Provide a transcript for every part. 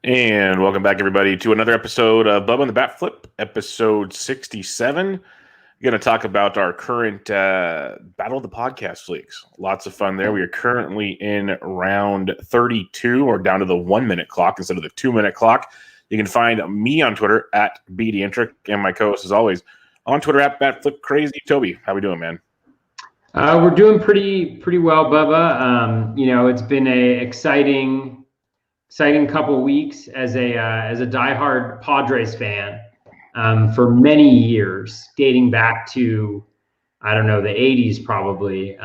And welcome back, everybody, to another episode of Bubba the Bat Flip, episode 67. We're going to talk about our current Battle of the Podcast leagues. Lots of fun there. We are currently in round 32, or down to the 1 minute clock instead of the 2 minute clock. You can find me on Twitter at BDintric, and my co-host, as always, on Twitter at BatFlipCrazy. Toby, how we doing, man? We're doing pretty well, Bubba. It's been a exciting couple of weeks as a diehard Padres fan for many years, dating back to the 80s probably.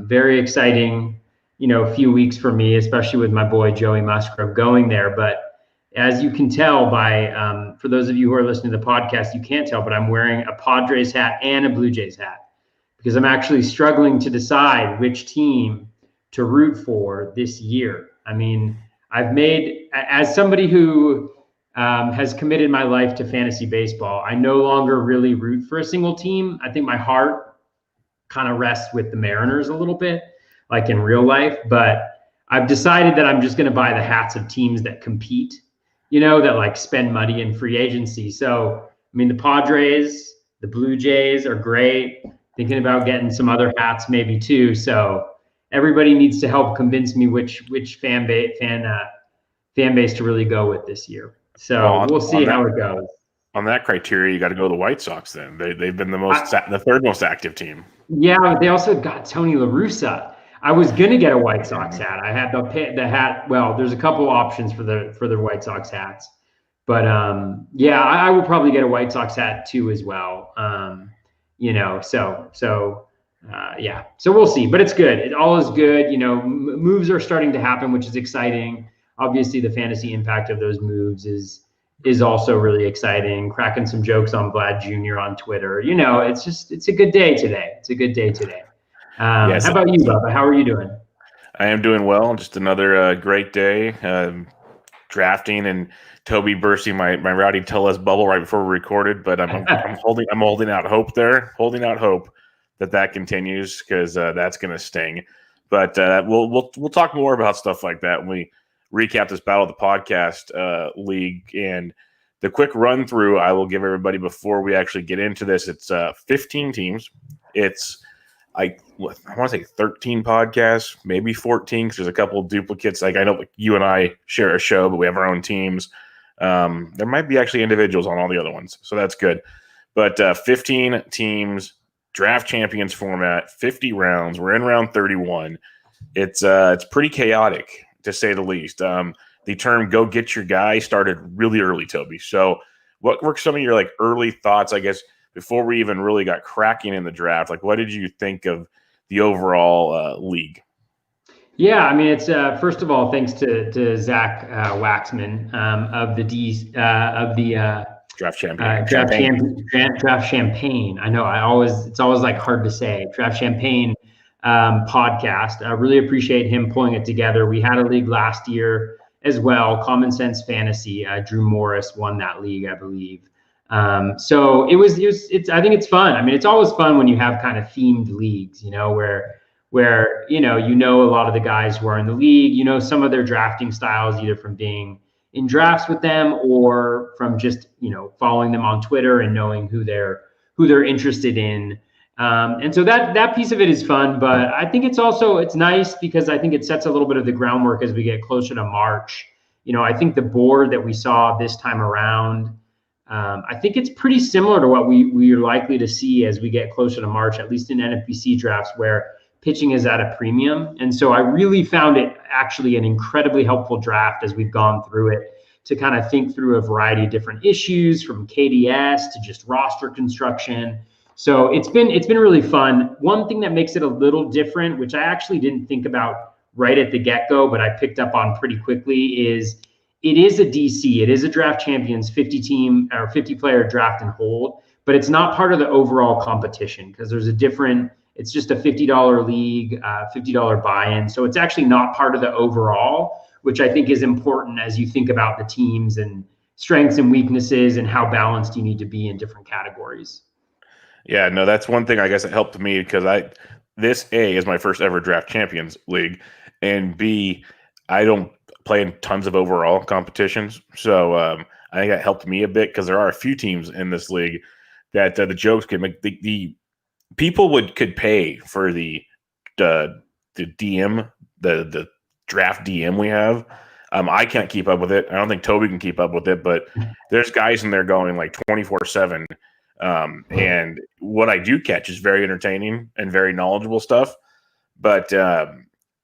Very exciting, few weeks for me, especially with my boy Joey Musgrove going there. But as you can tell by for those of you who are listening to the podcast, you can't tell, but I'm wearing a Padres hat and a Blue Jays hat because I'm actually struggling to decide which team to root for this year. I mean, I've made, as somebody who has committed my life to fantasy baseball, I no longer really root for a single team. I think my heart kind of rests with the Mariners a little bit, like in real life. But I've decided that I'm just going to buy the hats of teams that compete, that like spend money in free agency. So, I mean, the Padres, the Blue Jays are great. Thinking about getting some other hats maybe too. So everybody needs to help convince me which fan base to really go with this year. So we'll see how it goes. On that criteria, you got to go to the White Sox. Then they've been the third most active team. Yeah, but they also got Tony La Russa. I was gonna get a White Sox hat. I had the hat. Well, there's a couple options for the White Sox hats, but I will probably get a White Sox hat too as well. So we'll see, but it's good. It all is good. Moves are starting to happen, which is exciting. Obviously, the fantasy impact of those moves is also really exciting. Cracking some jokes on Vlad Jr. on Twitter. It's a good day today. It's a good day today. How about you, Bubba? How are you doing? I am doing well. Just another great day drafting, and Toby bursting my Rowdy Tellez bubble right before we recorded. But I'm holding out hope there. Holding out hope that continues, because that's going to sting. But we'll talk more about stuff like that when we recap this Battle of the Podcast league. And the quick run through I will give everybody before we actually get into this. It's 15 teams. It's I want to say 13 podcasts, maybe 14, because there's a couple of duplicates. Like, I know you and I share a show, but we have our own teams. There might be actually individuals on all the other ones, so that's good. But 15 teams, draft champions format, 50 rounds. We're in round 31. It's pretty chaotic, to say the least. The term "go get your guy" started really early, Toby. So what were some of your early thoughts, I guess, before we even really got cracking in the draft? What did you think of the overall league? Yeah, I mean, it's first of all, thanks to Zach Waxman of the Draft Champagne. I know it's always hard to say. Draft Champagne podcast. I really appreciate him pulling it together. We had a league last year as well, Common Sense Fantasy. Drew Morris won that league, I believe. So I think it's fun. I mean, it's always fun when you have kind of themed leagues, where a lot of the guys who are in the league, some of their drafting styles, either from being in drafts with them or from just, following them on Twitter and knowing who they're interested in. And so that piece of it is fun, but I think it's nice because I think it sets a little bit of the groundwork as we get closer to March. I think the board that we saw this time around, I think it's pretty similar to what we are likely to see as we get closer to March, at least in NFBC drafts, where pitching is at a premium. And so I really found it actually an incredibly helpful draft as we've gone through it to kind of think through a variety of different issues, from KDS to just roster construction. So it's been really fun. One thing that makes it a little different, which I actually didn't think about right at the get-go, but I picked up on pretty quickly, is it is a DC. It is a Draft Champions 50-team or 50-player draft and hold, but it's not part of the overall competition because there's it's just a $50 league, $50 buy-in. So it's actually not part of the overall, which I think is important as you think about the teams and strengths and weaknesses and how balanced you need to be in different categories. Yeah, no, that's one thing I guess that helped me, because this A is my first ever Draft Champions league, and B, I don't play in tons of overall competitions. So I think that helped me a bit because there are a few teams in this league that the jokes could make. The people could pay for the DM, the draft DM we have. I can't keep up with it. I don't think Toby can keep up with it, but there's guys in there going like 24/7. And what I do catch is very entertaining and very knowledgeable stuff. But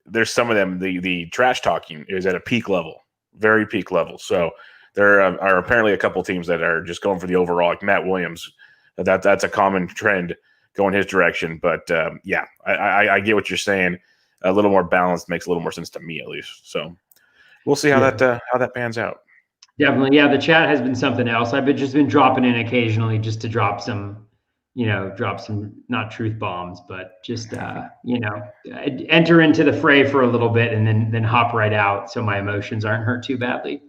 there's some of them, the trash talking is at a peak level, very peak level. So there are apparently a couple teams that are just going for the overall, like Matt Williams. That's a common trend going his direction. But yeah, I get what you're saying. A little more balanced makes a little more sense to me, at least. So we'll see how that pans out. Definitely. Yeah, the chat has been something else. I've just been dropping in occasionally just to drop some not truth bombs, but just enter into the fray for a little bit and then hop right out so my emotions aren't hurt too badly.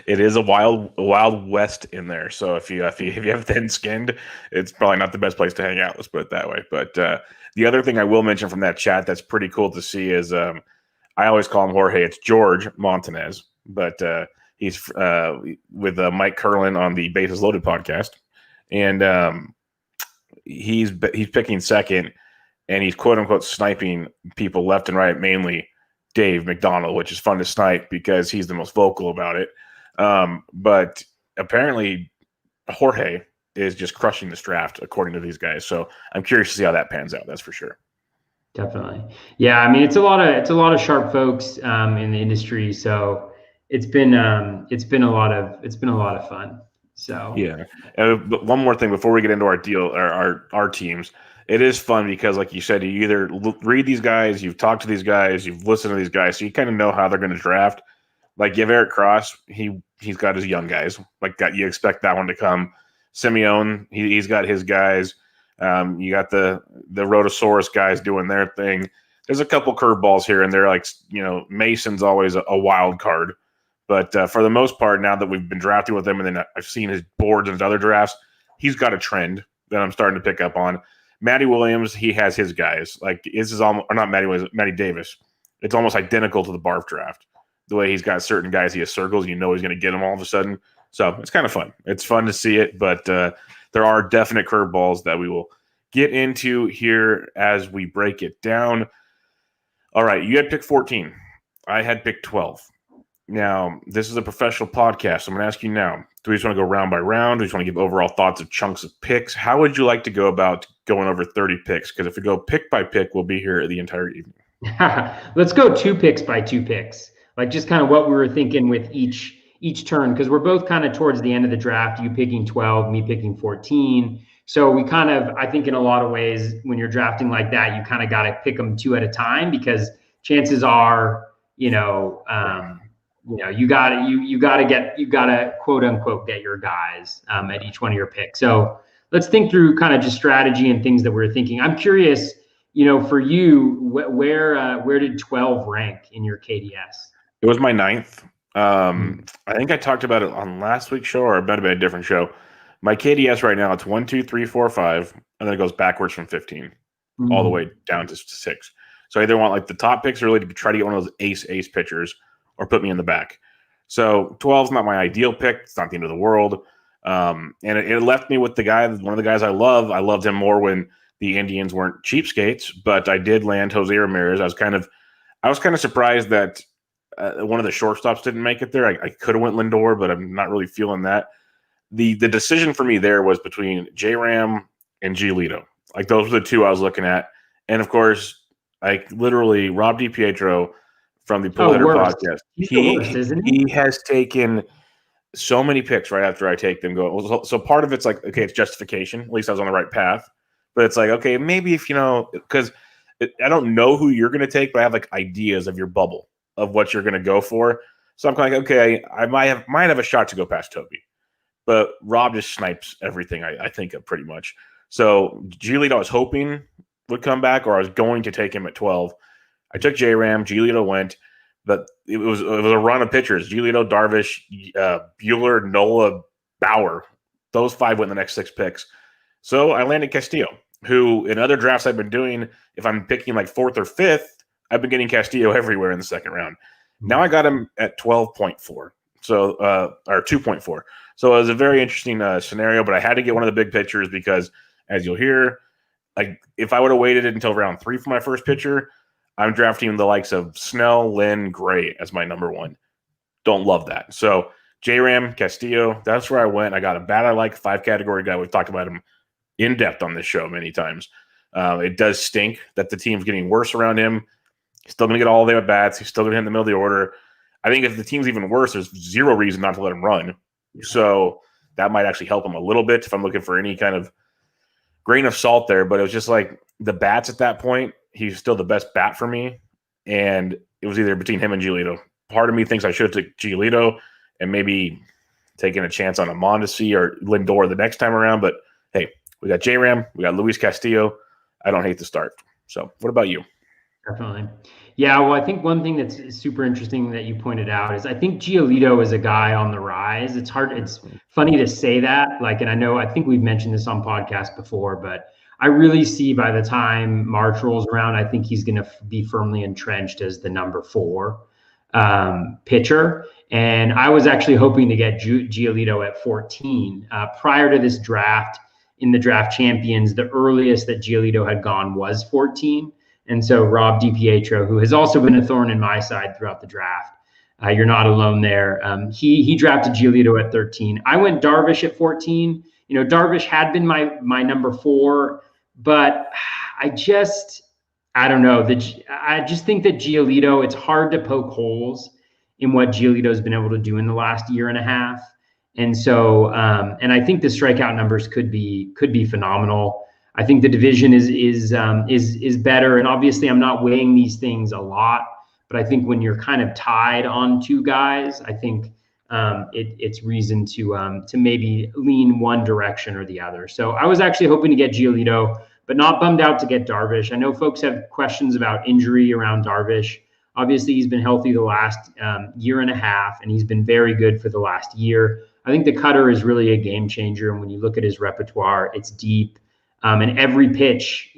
It is a wild west in there. So if you have thin skinned, it's probably not the best place to hang out. Let's put it that way. But the other thing I will mention from that chat that's pretty cool to see is I always call him Jorge. It's George Montanez, but he's with Mike Curlin on the Bases Loaded podcast, and he's picking second, and he's quote unquote sniping people left and right, mainly Dave McDonald, which is fun to snipe because he's the most vocal about it. But apparently Jorge is just crushing this draft according to these guys. So I'm curious to see how that pans out. That's for sure. Definitely. Yeah. I mean, it's a lot of sharp folks in the industry. So it's been a lot of fun. So yeah. But one more thing before we get into our deal, our teams, it is fun because, like you said, you either read these guys, you've talked to these guys, you've listened to these guys, so you kind of know how they're going to draft. Like you have Eric Cross, he's got his young guys, like that. You expect that one to come. Simeone, he's got his guys. You got the Rotosaurus guys doing their thing. There's a couple curveballs here and there, like Mason's always a wild card. But for the most part, now that we've been drafting with him, and then I've seen his boards and his other drafts, he's got a trend that I'm starting to pick up on. Matty Williams, he has his guys. Like this is almost, or not Matty Williams, Matty Davis. It's almost identical to the Barf draft. The way he's got certain guys, he has circles. He's going to get them all of a sudden. So it's kind of fun. It's fun to see it, but there are definite curveballs that we will get into here as we break it down. All right, you had pick 14. I had pick 12. Now, this is a professional podcast. So I'm going to ask you now, do we just want to go round by round? Do we just want to give overall thoughts of chunks of picks? How would you like to go about going over 30 picks? Because if we go pick by pick, we'll be here the entire evening. Let's go 2 picks by 2 picks. Like just kind of what we were thinking with each turn, because we're both kind of towards the end of the draft, you picking 12, me picking 14. So we kind of, I think in a lot of ways, when you're drafting like that, you kind of got to pick them 2 at a time, because chances are, you gotta quote unquote get your guys at each one of your picks. So let's think through kind of just strategy and things that we're thinking. I'm curious, for you, where did 12 rank in your KDS? It was my 9th. I think I talked about it on last week's show, or it might have been a different show. My KDS right now, it's 1, 2, 3, 4, 5, and then it goes backwards from 15 all the way down to 6. So I either want like the top picks, or really to try to get one of those ace pitchers, or put me in the back. So 12 is not my ideal pick. It's not the end of the world. And it left me with one of the guys I love. I loved him more when the Indians weren't cheapskates, but I did land Jose Ramirez. I was kind of surprised that one of the shortstops didn't make it there. I could have went Lindor, but I'm not really feeling that. The decision for me there was between J-Ram and Giolito. Like those were the 2 I was looking at. And of course, like literally Rob DiPietro from the Pull Hitter podcast. He has taken so many picks right after I take them. So part of it's like, okay, it's justification. At least I was on the right path. But it's like, okay, maybe if because I don't know who you're going to take, but I have like ideas of your bubble of what you're going to go for. So I'm kind of like, okay, I might have a shot to go past Toby, but Rob just snipes everything I think of pretty much. So Giolito, I was hoping would come back, or I was going to take him at 12. I took J-Ram, Giolito went, but it was a run of pitchers. Giolito, Darvish, Buehler, Nola, Bauer. Those 5 went in the next 6 picks. So I landed Castillo, who in other drafts I've been doing, if I'm picking like 4th or 5th, I've been getting Castillo everywhere in the second round. Now I got him at 12.4, so or 2.4. So it was a very interesting scenario, but I had to get one of the big pitchers because, as you'll hear, like if I would have waited until round 3 for my first pitcher, I'm drafting the likes of Snell, Lynn, Gray as my number 1. Don't love that. So J-Ram, Castillo, that's where I went. I got a bat I like, 5-category guy. We've talked about him in depth on this show many times. It does stink that the team's getting worse around him. He's still going to get all the at-bats. He's still going to hit in the middle of the order. I think if the team's even worse, there's zero reason not to let him run. So that might actually help him a little bit if I'm looking for any kind of grain of salt there. But it was just like the bats at that point, he's still the best bat for me. And it was either between him and Giolito. Part of me thinks I should have took Giolito and maybe taken a chance on a Mondesi or Lindor the next time around. But hey, we got J-Ram, we got Luis Castillo. I don't hate the start. So what about you? Definitely. Yeah, well, I think one thing that's super interesting that you pointed out is I think Giolito is a guy on the rise. It's funny to say that, like, and I think we've mentioned this on podcasts before, but I really see by the time March rolls around, I think he's going to be firmly entrenched as the number 4 pitcher. And I was actually hoping to get Giolito at 14. Prior to this draft, in the draft champions, the earliest that Giolito had gone was 14. And so Rob DiPietro, who has also been a thorn in my side throughout the draft, you're not alone there. He drafted Giolito at 13. I went Darvish at 14. Darvish had been my number 4, but I don't know. I just think that Giolito, it's hard to poke holes in what Giolito's been able to do in the last year and a half. And so, and I think the strikeout numbers could be phenomenal. I think the division is better, and obviously I'm not weighing these things a lot, but I think when you're kind of tied on 2 guys, I think it's reason to maybe lean one direction or the other. So I was actually hoping to get Giolito, but not bummed out to get Darvish. I know folks have questions about injury around Darvish. Obviously, he's been healthy the last year and a half, and he's been very good for the last year. I think the cutter is really a game changer, and when you look at his repertoire, it's deep. And every pitch,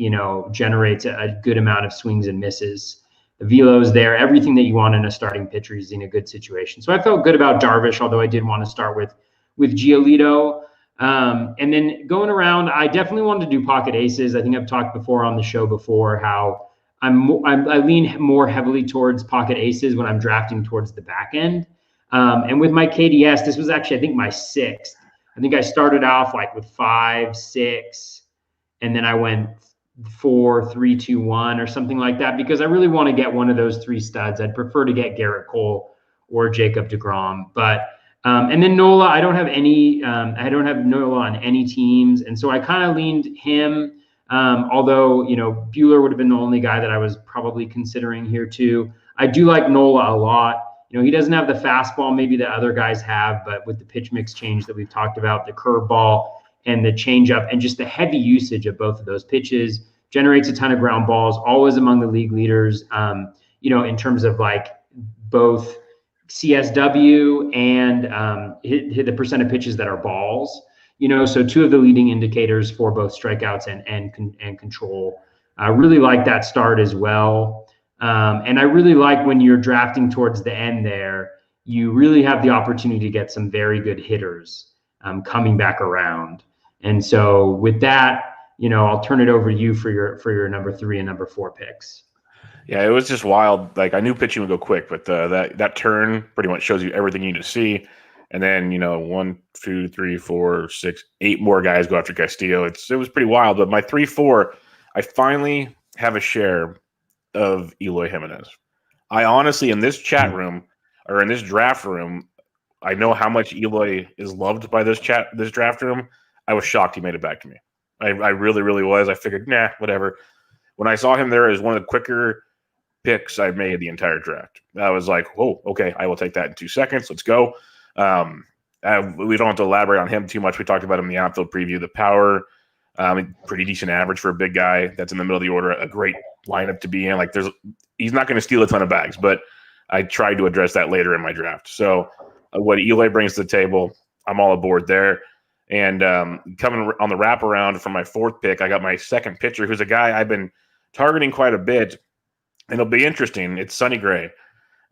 generates a good amount of swings and misses. The velo's there. Everything that you want in a starting pitcher is in a good situation. So I felt good about Darvish, although I did want to start with Giolito. And then going around, I definitely wanted to do pocket aces. I think I've talked before on the show how I lean more heavily towards pocket aces when I'm drafting towards the back end. And with my KDS, this was actually, I think, my 6th. I think I started off like with 5, 6. And then I went 4, 3, 2, 1 or something like that, because I really want to get one of those 3 studs. I'd prefer to get Garrett Cole or Jacob deGrom. But and then Nola, I don't have Nola on any teams. And so I kind of leaned him, although, Buehler would have been the only guy that I was probably considering here too. I do like Nola a lot. He doesn't have the fastball maybe that other guys have, but with the pitch mix change that we've talked about, the curveball and the changeup, and just the heavy usage of both of those pitches, generates a ton of ground balls, always among the league leaders, in terms of like both CSW and hit the percent of pitches that are balls, so 2 of the leading indicators for both strikeouts and control. I really like that start as well. And I really like when you're drafting towards the end there, you really have the opportunity to get some very good hitters coming back around. And so with that, I'll turn it over to you for your number 3 and number 4 picks. Yeah, it was just wild. Like I knew pitching would go quick, but that turn pretty much shows you everything you need to see. And then 1, 2, 3, 4, 6, 8 more guys go after Castillo. It was pretty wild. But my 3, 4, I finally have a share of Eloy Jimenez. I honestly, in this chat room or in this draft room, I know how much Eloy is loved by this draft room. I was shocked he made it back to me. I really, really was. I figured, whatever. When I saw him there as one of the quicker picks I made the entire draft, I was like, oh, okay, I will take that in 2 seconds. Let's go. We don't have to elaborate on him too much. We talked about him in the outfield preview. The power, pretty decent average for a big guy that's in the middle of the order. A great lineup to be in. Like he's not going to steal a ton of bags, but I tried to address that later in my draft. So what Eloy brings to the table, I'm all aboard there. And coming on the wraparound for my 4th pick, I got my 2nd pitcher, who's a guy I've been targeting quite a bit. And it'll be interesting. It's Sonny Gray.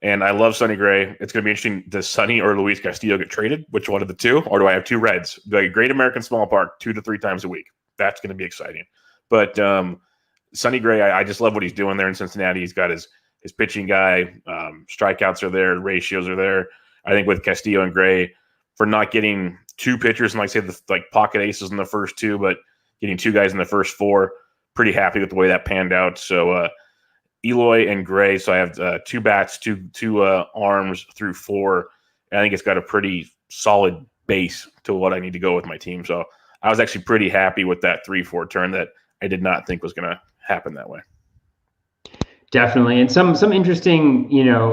And I love Sonny Gray. It's going to be interesting. Does Sonny or Luis Castillo get traded? Which one of the two? Or do I have two Reds? The Great American Small Park 2 to 3 times a week. That's going to be exciting. But Sonny Gray, I just love what he's doing there in Cincinnati. He's got his pitching guy. Strikeouts are there. Ratios are there. I think with Castillo and Gray, for not getting two pitchers and, like I say, pocket aces in the first two, but getting two guys in the first four, pretty happy with the way that panned out. So Eloy and Gray. So I have two bats, two arms through four. And I think it's got a pretty solid base to what I need to go with my team. So I was actually pretty happy with that 3-4 turn that I did not think was going to happen that way. Definitely. And some interesting,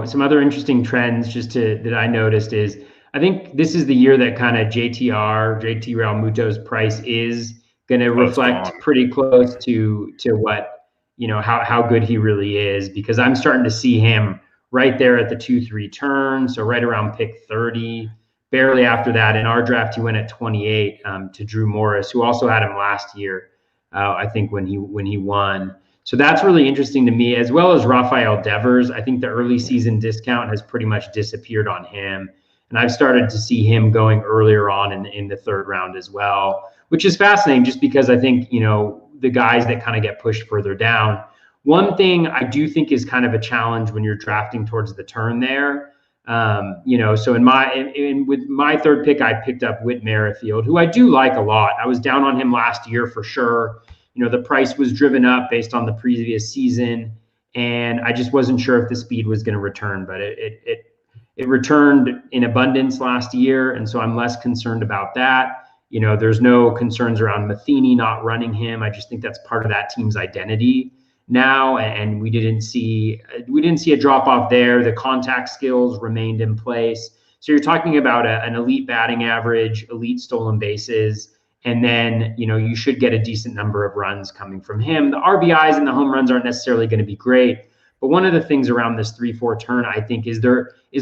some other interesting trends that I noticed is I think this is the year that kind of JT Realmuto's price is going to reflect pretty close to what, how good he really is, because I'm starting to see him right there at the 2-3 turn. So right around pick 30, barely after that. In our draft, he went at 28 to Drew Morris, who also had him last year, I think when he won. So that's really interesting to me, as well as Rafael Devers. I think the early season discount has pretty much disappeared on him. And I've started to see him going earlier on in the third round as well, which is fascinating just because I think, the guys that kind of get pushed further down. One thing I do think is kind of a challenge when you're drafting towards the turn there. So with my third pick, I picked up Whit Merrifield, who I do like a lot. I was down on him last year for sure. The price was driven up based on the previous season, and I just wasn't sure if the speed was going to return, but it returned in abundance last year, and so I'm less concerned about that. There's no concerns around Matheny not running him. I just think that's part of that team's identity now, and we didn't see a drop off there. The contact skills remained in place. So you're talking about an elite batting average, elite stolen bases, and then you should get a decent number of runs coming from him. The RBIs and the home runs aren't necessarily going to be great, but one of the things around this 3-4 turn, I think, is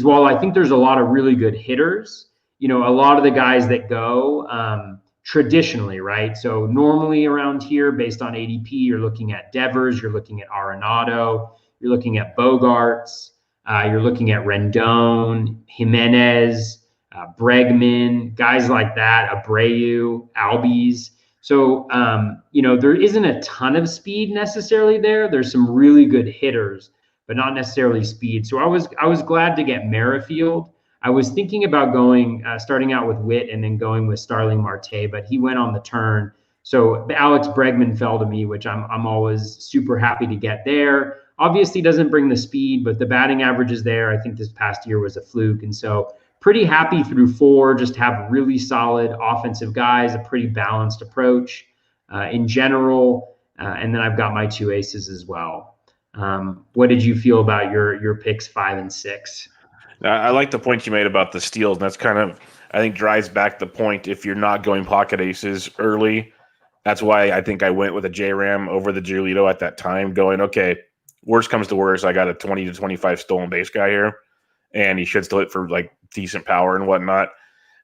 while I think there's a lot of really good hitters, a lot of the guys that go traditionally, right? So normally around here, based on ADP, you're looking at Devers, you're looking at Arenado, you're looking at Bogarts, you're looking at Rendon, Jimenez, Bregman, guys like that, Abreu, Albies. So, there isn't a ton of speed necessarily there. There's some really good hitters, but not necessarily speed. So I was glad to get Merrifield. I was thinking about starting out with Witt and then going with Starling Marte, but he went on the turn. So Alex Bregman fell to me, which I'm always super happy to get there. Obviously doesn't bring the speed, but the batting average is there. I think this past year was a fluke. And so pretty happy through 4, just have really solid offensive guys, a pretty balanced approach in general. And then I've got my 2 aces as well. What did you feel about your picks 5 and 6? I like the point you made about the steals, and that's kind of, I think, drives back the point if you're not going pocket aces early. That's why I think I went with a J-Ram over the Giolito at that time, going, okay, worst comes to worst, I got a 20 to 25 stolen base guy here, and he should still hit for decent power and whatnot,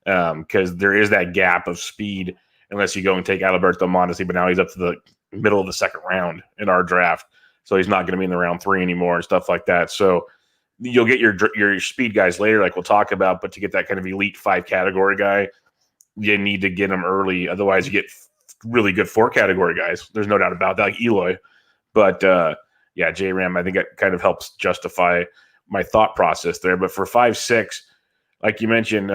because there is that gap of speed unless you go and take Alberto Mondesi, but now he's up to the middle of the second round in our draft, so he's not going to be in the round 3 anymore and stuff like that. So you'll get your speed guys later, like we'll talk about, but to get that kind of elite 5 category guy, you need to get them early. Otherwise, you get really good 4 category guys. There's no doubt about that, like Eloy. But J-Ram, I think it kind of helps justify my thought process there. But for 5, 6, like you mentioned,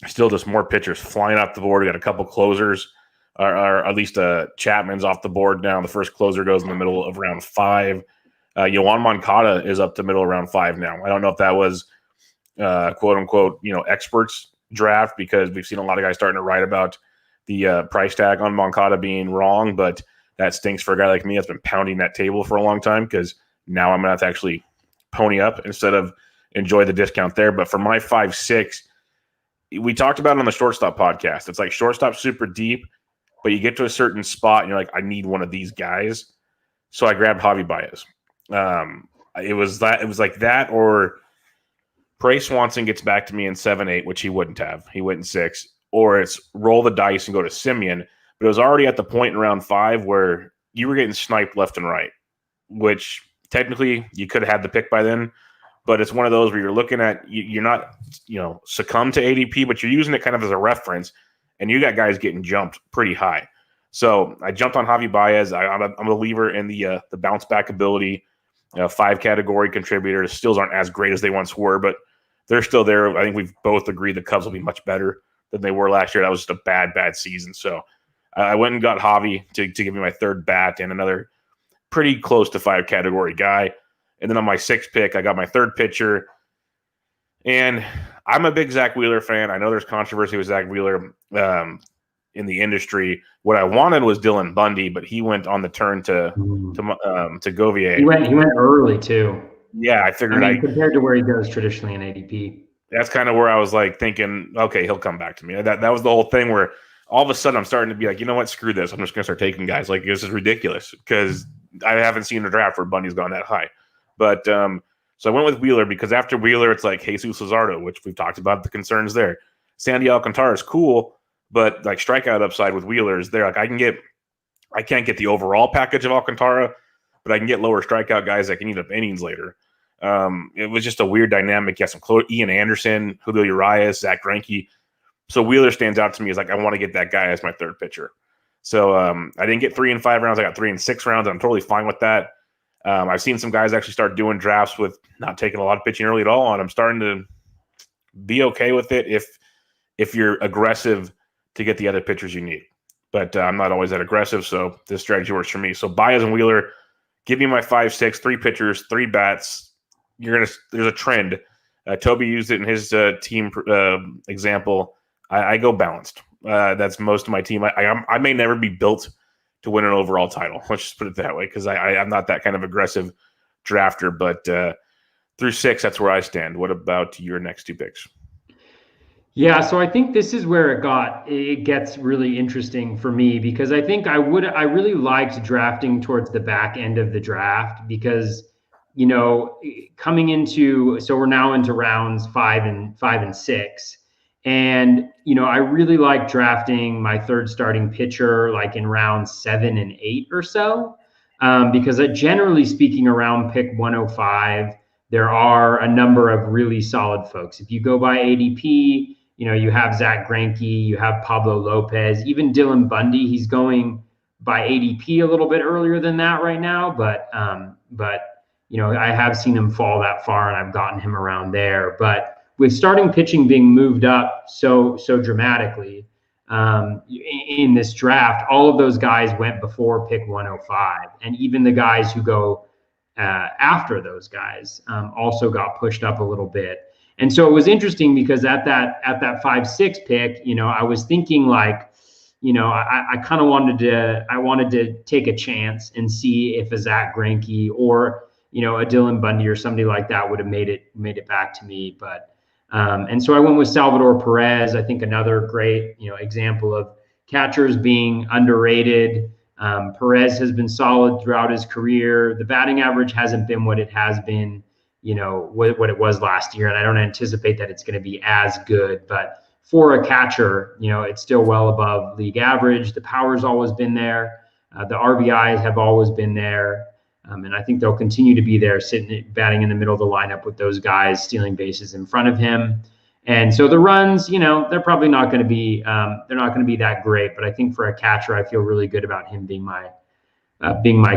still just more pitchers flying off the board. We got a couple closers, or at least Chapman's off the board now. The first closer goes in the middle of round 5. Yoan Moncada is up to middle of round 5 now. I don't know if that was quote unquote, experts draft, because we've seen a lot of guys starting to write about the price tag on Moncada being wrong, but that stinks for a guy like me that's been pounding that table for a long time, because now I'm going to have to actually pony up instead of enjoy the discount there. But for my 5, 6, we talked about it on the shortstop podcast. It's like shortstop super deep, but you get to a certain spot and you're like, I need one of these guys. So I grabbed Javi Baez. It was like that, or Bray Swanson gets back to me in 7, 8, which he wouldn't have. He went in 6, or it's roll the dice and go to Simeon. But it was already at the point in round 5 where you were getting sniped left and right, which technically you could have had the pick by then. but it's one of those where you're looking at, you're not, succumb to ADP, but you're using it kind of as a reference, and you got guys getting jumped pretty high. So I jumped on Javi Baez. I'm a believer in the bounce back ability. 5 category contributor. The steals aren't as great as they once were, but they're still there. I think we've both agreed the Cubs will be much better than they were last year. That was just a bad season. So I went and got Javi to give me my 3rd bat and another pretty close to 5 category guy. And then on my 6th pick, I got my 3rd pitcher. And I'm a big Zach Wheeler fan. I know there's controversy with Zach Wheeler in the industry. What I wanted was Dylan Bundy, but he went on the turn to Govier. He went early too. Yeah, I figured. Compared to where he goes traditionally in ADP. That's kind of where I was like thinking, okay, he'll come back to me. That was the whole thing where all of a sudden I'm starting to be like, you know what, screw this. I'm just going to start taking guys. Like, this is ridiculous because I haven't seen a draft where Bundy's gone that high. But so I went with Wheeler because after Wheeler, it's like Jesus Luzardo, which we've talked about the concerns there. Sandy Alcantara is cool, but like strikeout upside with Wheeler is there. Like I can't get the overall package of Alcantara, but I can get lower strikeout guys that can eat up innings later. It was just a weird dynamic. You have some Ian Anderson, Julio Urias, Zach Greinke. So Wheeler stands out to me as like, I want to get that guy as my 3rd pitcher. So I didn't get 3 and 5 rounds. I got 3 and 6 rounds. I'm totally fine with that. I've seen some guys actually start doing drafts with not taking a lot of pitching early at all, and I'm starting to be okay with it if you're aggressive to get the other pitchers you need. But I'm not always that aggressive, so this strategy works for me. So Baez and Wheeler, give me my 5, 6, 3 pitchers, 3 bats. There's a trend. Toby used it in his team example. I go balanced. That's most of my team. I may never be built to win an overall title. Let's just put it that way, because I'm not that kind of aggressive drafter. But through 6, that's where I stand. What about your next 2 picks? Yeah, so I think this is where it gets really interesting for me, because I think I really liked drafting towards the back end of the draft because, coming into, so we're now into rounds 5 and 6. And, I really like drafting my 3rd starting pitcher, like in rounds 7 and 8 or so, because generally speaking, around pick 105, there are a number of really solid folks. If you go by ADP, you have Zach Greinke, you have Pablo Lopez, even Dylan Bundy. He's going by ADP a little bit earlier than that right now, but I have seen him fall that far, and I've gotten him around there. But with starting pitching being moved up so dramatically in this draft, all of those guys went before pick 105, and even the guys who go after those guys also got pushed up a little bit. And so it was interesting because at that 5-6 pick, I was thinking like, I kind of wanted to take a chance and see if a Zach Greinke or, a Dylan Bundy or somebody like that would have made it back to me. But, and so I went with Salvador Perez. I think another great, example of catchers being underrated. Perez has been solid throughout his career. The batting average hasn't been what it has been, what it was last year. And I don't anticipate that it's going to be as good, but for a catcher, it's still well above league average. The power's always been there. The RBIs have always been there. And I think they'll continue to be there, batting in the middle of the lineup with those guys stealing bases in front of him. And so the runs, they're probably not going to be, that great, but I think for a catcher, I feel really good about him being my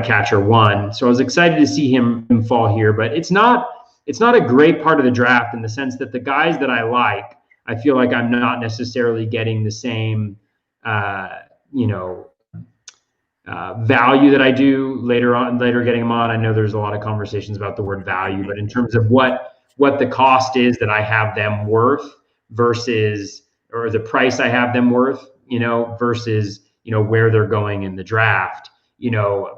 catcher 1. So I was excited to see him fall here, but it's not a great part of the draft in the sense that the guys that I like, I feel like I'm not necessarily getting the same, value that I do later getting them on. I know there's a lot of conversations about the word value, but in terms of what the cost is that I have them worth versus, or the price I have them worth, versus, where they're going in the draft.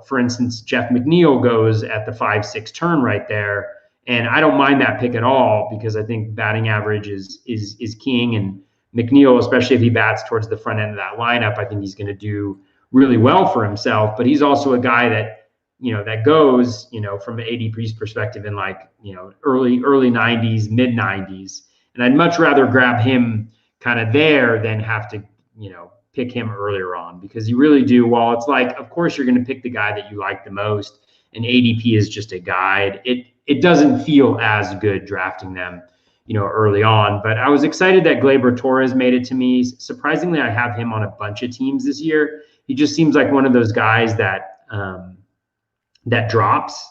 For instance, Jeff McNeil goes at the 5-6 turn right there. And I don't mind that pick at all because I think batting average is king. And McNeil, especially if he bats towards the front end of that lineup, I think he's going to do really well for himself. But he's also a guy that, that goes, from an ADP's perspective in like, early 90s, mid 90s. And I'd much rather grab him kind of there than have to, pick him earlier on, because you really do. While it's like, of course, you're going to pick the guy that you like the most. and ADP is just a guide. It doesn't feel as good drafting them, early on. But I was excited that Gleyber Torres made it to me. Surprisingly, I have him on a bunch of teams this year. He just seems like one of those guys that drops,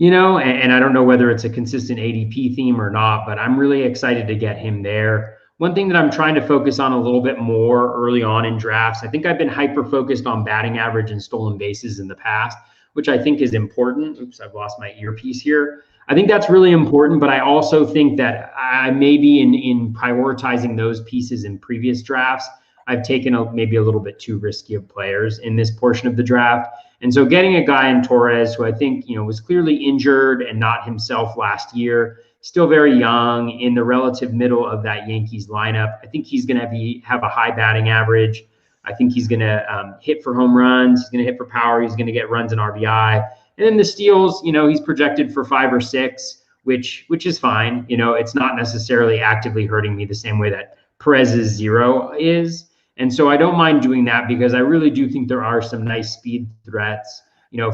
and I don't know whether it's a consistent ADP theme or not, but I'm really excited to get him there. One thing that I'm trying to focus on a little bit more early on in drafts, I think I've been hyper focused on batting average and stolen bases in the past, which I think is important. Oops, I've lost my earpiece here. I think that's really important, but I also think that I maybe in prioritizing those pieces in previous drafts, I've taken maybe a little bit too risky of players in this portion of the draft. And so getting a guy in Torres, who I think, was clearly injured and not himself last year, still very young, in the relative middle of that Yankees lineup. I think he's going to have a high batting average. I think he's going to hit for home runs. He's going to hit for power. He's going to get runs and RBI. And then the steals, he's projected for 5 or 6, which is fine. It's not necessarily actively hurting me the same way that Perez's 0 is. And so I don't mind doing that because I really do think there are some nice speed threats,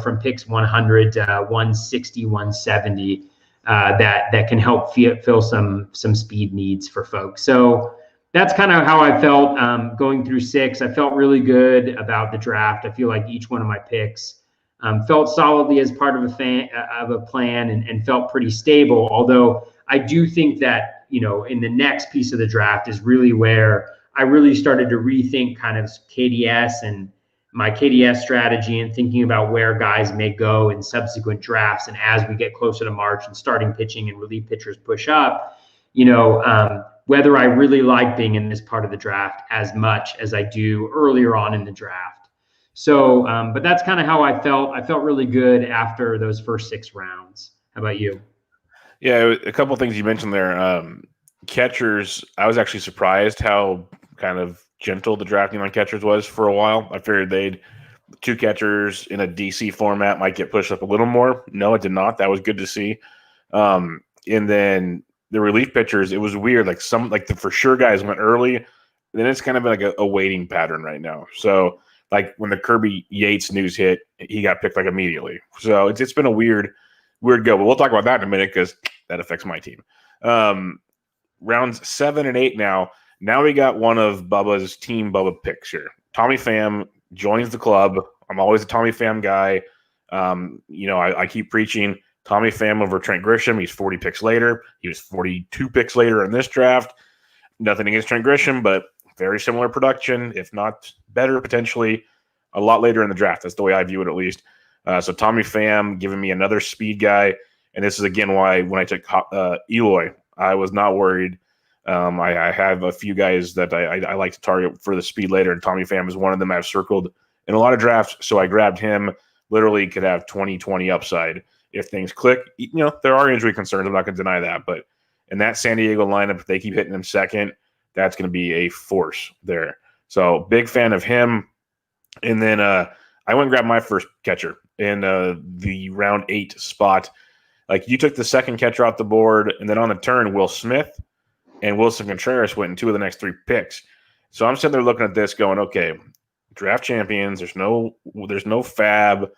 from picks 100 to 160, 170, that can help fill some speed needs for folks. So that's kind of how I felt going through 6. I felt really good about the draft. I feel like each one of my picks felt solidly as part of a plan and felt pretty stable. Although I do think that, in the next piece of the draft is really where I really started to rethink kind of KDS and my KDS strategy and thinking about where guys may go in subsequent drafts. And as we get closer to March and starting pitching and relief pitchers push up, whether I really like being in this part of the draft as much as I do earlier on in the draft. So, but that's kind of how I felt. I felt really good after those first 6 rounds. How about you? Yeah, a couple of things you mentioned there. Catchers, I was actually surprised how kind of gentle the drafting on catchers was for a while. I figured 2 catchers in a DC format might get pushed up a little more. No, it did not. That was good to see. And then the relief pitchers, it was weird. Like the for sure guys went early. Then it's kind of like a waiting pattern right now. So like when the Kirby Yates news hit, he got picked like immediately. So it's been a weird go. But we'll talk about that in a minute because that affects my team. Rounds 7 and 8 now. Now we got one of Bubba's team Bubba picks here. Tommy Pham joins the club. I'm always a Tommy Pham guy. I keep preaching Tommy Pham over Trent Grisham. He's 40 picks later. He was 42 picks later in this draft. Nothing against Trent Grisham, but very similar production, if not better, potentially a lot later in the draft. That's the way I view it, at least. So Tommy Pham giving me another speed guy. And this is, again, why when I took Eloy, I was not worried. I have a few guys that I like to target for the speed later, and Tommy Pham is one of them I've circled in a lot of drafts, so I grabbed him. Literally could have 20-20 upside if things click. There are injury concerns. I'm not going to deny that, but in that San Diego lineup, if they keep hitting him second, that's going to be a force there. So big fan of him. And then I went and grabbed my first catcher in the round 8 spot. Like you took the second catcher off the board, and then on the turn, Will Smith and Wilson Contreras went in 2 of the next 3 picks. So I'm sitting there looking at this going, okay, draft champions, there's no fab.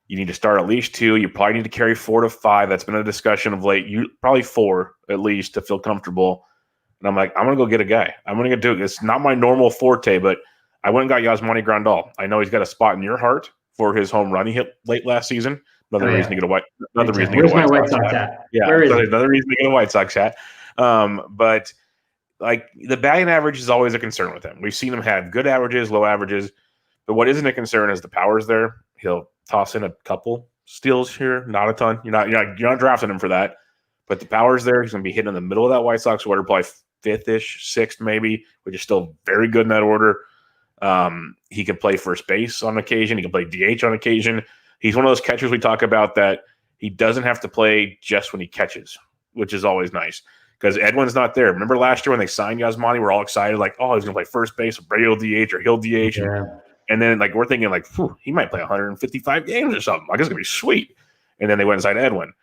You need to start at least 2. You probably need to carry 4 to 5. That's been a discussion of late. You probably 4 at least to feel comfortable. And I'm like, I'm going to go get a guy. I'm going to do it. It's not my normal forte, but I went and got Yasmani Grandal. I know he's got a spot in your heart for his home run he hit late last season. Another reason to get a White Sox hat. Yeah, another reason to get a White Sox hat. But like the batting average is always a concern with him. We've seen him have good averages, low averages, but what isn't a concern is the power's there. He'll toss in a couple steals here, not a ton. You're not drafting him for that, but the power's there. He's going to be hitting in the middle of that White Sox order, probably 5th-ish, 6th maybe, which is still very good in that order. He can play first base on occasion. He can play DH on occasion. He's one of those catchers we talk about that he doesn't have to play just when he catches, which is always nice because Edwin's not there. Remember last year when they signed Yasmani, we're all excited, like, oh, he's going to play first base, radio DH, or he'll DH. Yeah. And then like we're thinking like, he might play 155 games or something. Like it's going to be sweet. And then they went inside Edwin.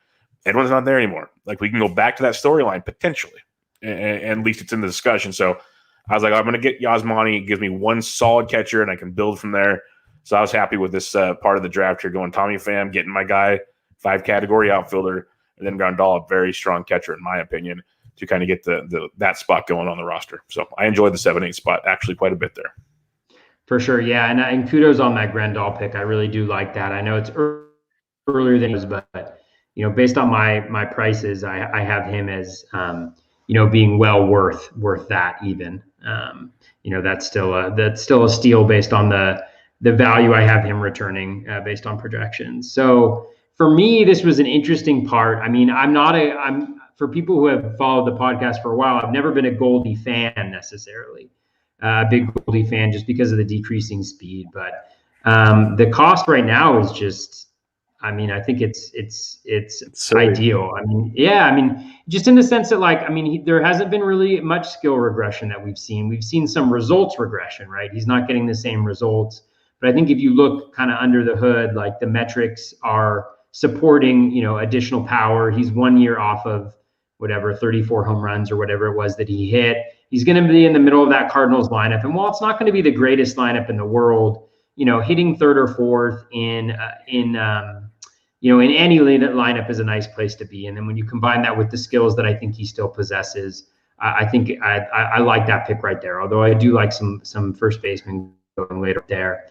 Edwin's not there anymore. Like we can go back to that storyline potentially, and at least it's in the discussion. So I was like, I'm going to get Yasmani. It gives me one solid catcher, and I can build from there. So I was happy with this part of the draft here, going Tommy Pham, getting my guy category outfielder, and then Grandal, a very strong catcher, in my opinion, to kind of get that spot going on the roster. So I enjoyed the 7-8 spot actually quite a bit there. For sure, yeah, and kudos on that Grandal pick. I really do like that. I know it's earlier than it was, but based on my prices, I have him as being well worth that even. That's still a steal based on the value I have him returning based on projections. So for me, this was an interesting part. I mean, I'm for people who have followed the podcast for a while, I've never been a Goldie fan necessarily. A big Goldie fan just because of the decreasing speed, but the cost right now is just, I mean, I think it's ideal. I mean, yeah, I mean, just in the sense that there hasn't been really much skill regression that we've seen. We've seen some results regression, right? He's not getting the same results, but I think if you look kind of under the hood, like the metrics are supporting, additional power. He's 1 year off of whatever 34 home runs or whatever it was that he hit. He's going to be in the middle of that Cardinals lineup. And while it's not going to be the greatest lineup in the world, hitting third or fourth in any lineup is a nice place to be. And then when you combine that with the skills that I think he still possesses, I think I like that pick right there. Although I do like some first baseman going later there.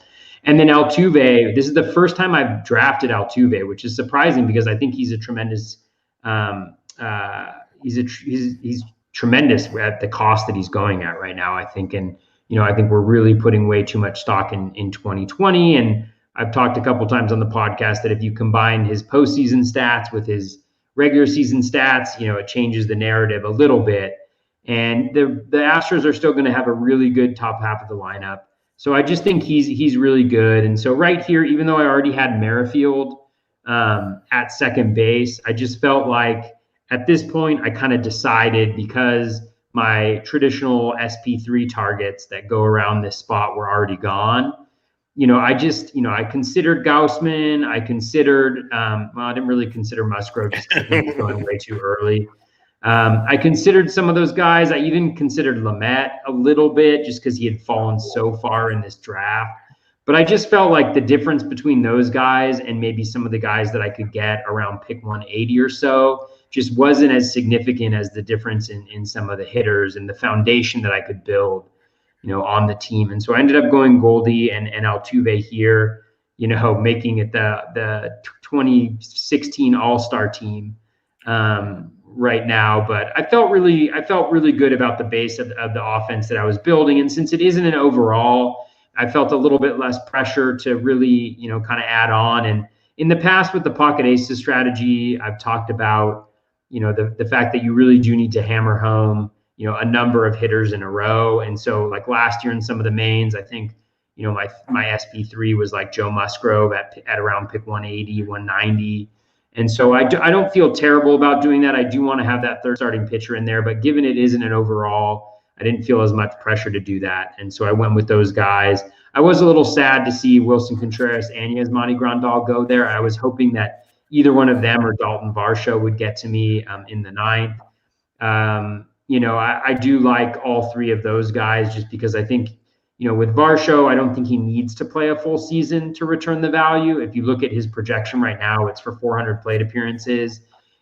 And then Altuve, this is the first time I've drafted Altuve, which is surprising because I think he's a tremendous he's tremendous at the cost that he's going at right now, I think. And, I think we're really putting way too much stock in 2020. And I've talked a couple times on the podcast that if you combine his postseason stats with his regular season stats, it changes the narrative a little bit. And the Astros are still going to have a really good top half of the lineup. So I just think he's really good. And so right here, even though I already had Merrifield at second base, I just felt like at this point, I kind of decided, because my traditional SP3 targets that go around this spot were already gone. I considered Gaussman. I considered, I didn't really consider Musgrove just because he was going way too early. I considered some of those guys. I even considered Lamet a little bit just because he had fallen so far in this draft. But I just felt like the difference between those guys and maybe some of the guys that I could get around pick 180 or so just wasn't as significant as the difference in some of the hitters and the foundation that I could build, on the team. And so I ended up going Goldie and Altuve here, making it the 2016 All-Star team right now. But I felt really good about the base of the offense that I was building. And since it isn't an overall, I felt a little bit less pressure to really, kind of add on. And in the past with the pocket aces strategy, I've talked about, the fact that you really do need to hammer home, a number of hitters in a row. And so like last year in some of the mains, I think, my SP3 was like Joe Musgrove at around pick 180, 190. And so I don't feel terrible about doing that. I do want to have that third starting pitcher in there, but given it isn't an overall, I didn't feel as much pressure to do that. And so I went with those guys. I was a little sad to see Wilson Contreras and Yasmani Grandal go there. I was hoping that either one of them or Dalton Varsho would get to me in the ninth. I do like all three of those guys just because I think, with Varsho, I don't think he needs to play a full season to return the value. If you look at his projection right now, it's for 400 plate appearances,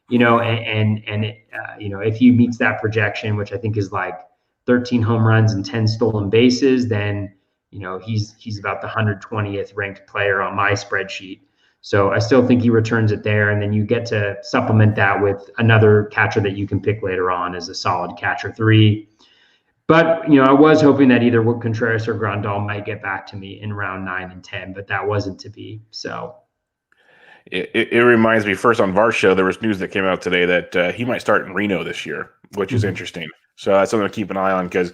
if he meets that projection, which I think is like 13 home runs and 10 stolen bases, then, he's about the 120th ranked player on my spreadsheet. So I still think he returns it there. And then you get to supplement that with another catcher that you can pick later on as a solid catcher 3. But, I was hoping that either Contreras or Grandal might get back to me in round 9 and 10, but that wasn't to be. So it reminds me, first on Varsho, there was news that came out today that he might start in Reno this year, which is interesting. So that's something to keep an eye on because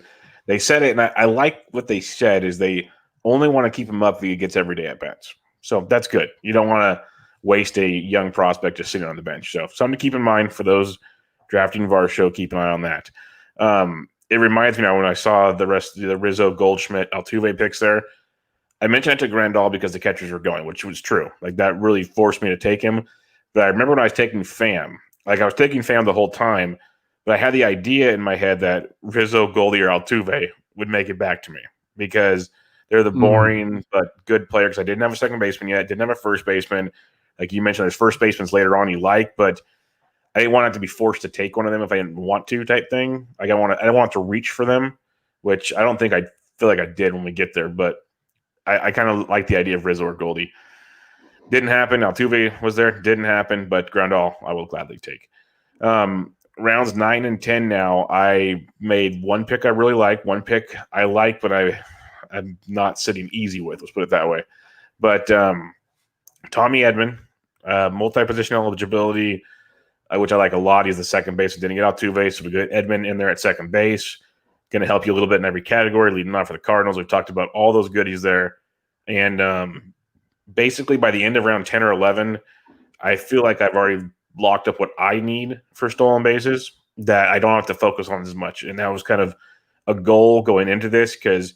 they said it, and I like what they said is they only want to keep him up if he gets every day at bats. So that's good. You don't want to waste a young prospect just sitting on the bench. So something to keep in mind for those drafting Varsho. Keep an eye on that. It reminds me now when I saw the rest of the Rizzo, Goldschmidt, Altuve picks there, I mentioned I took Grandal because the catchers were going, which was true. Like that really forced me to take him. But I remember when I was taking Pham, like I was taking Pham the whole time, but I had the idea in my head that Rizzo, Goldie, or Altuve would make it back to me because they're the boring but good player because I didn't have a second baseman yet, didn't have a first baseman. Like you mentioned, there's first basemen later on you like, but I didn't want it to be forced to take one of them if I didn't want to type thing. Like I don't want to reach for them, which I don't think I feel like I did when we get there, but I kind of like the idea of Rizzo or Goldie. Didn't happen. Altuve was there. Didn't happen, but Grandal I will gladly take. Rounds 9 and 10 now, I made one pick I really like, one pick I like, but I'm not sitting easy with. Let's put it that way. But Tommy Edman, multi-position eligibility, which I like a lot. He's the second base. Didn't get Altuve, so we get Edman in there at second base. Going to help you a little bit in every category, leading off for the Cardinals. We've talked about all those goodies there. And basically by the end of round 10 or 11, I feel like I've already locked up what I need for stolen bases that I don't have to focus on as much. And that was kind of a goal going into this because,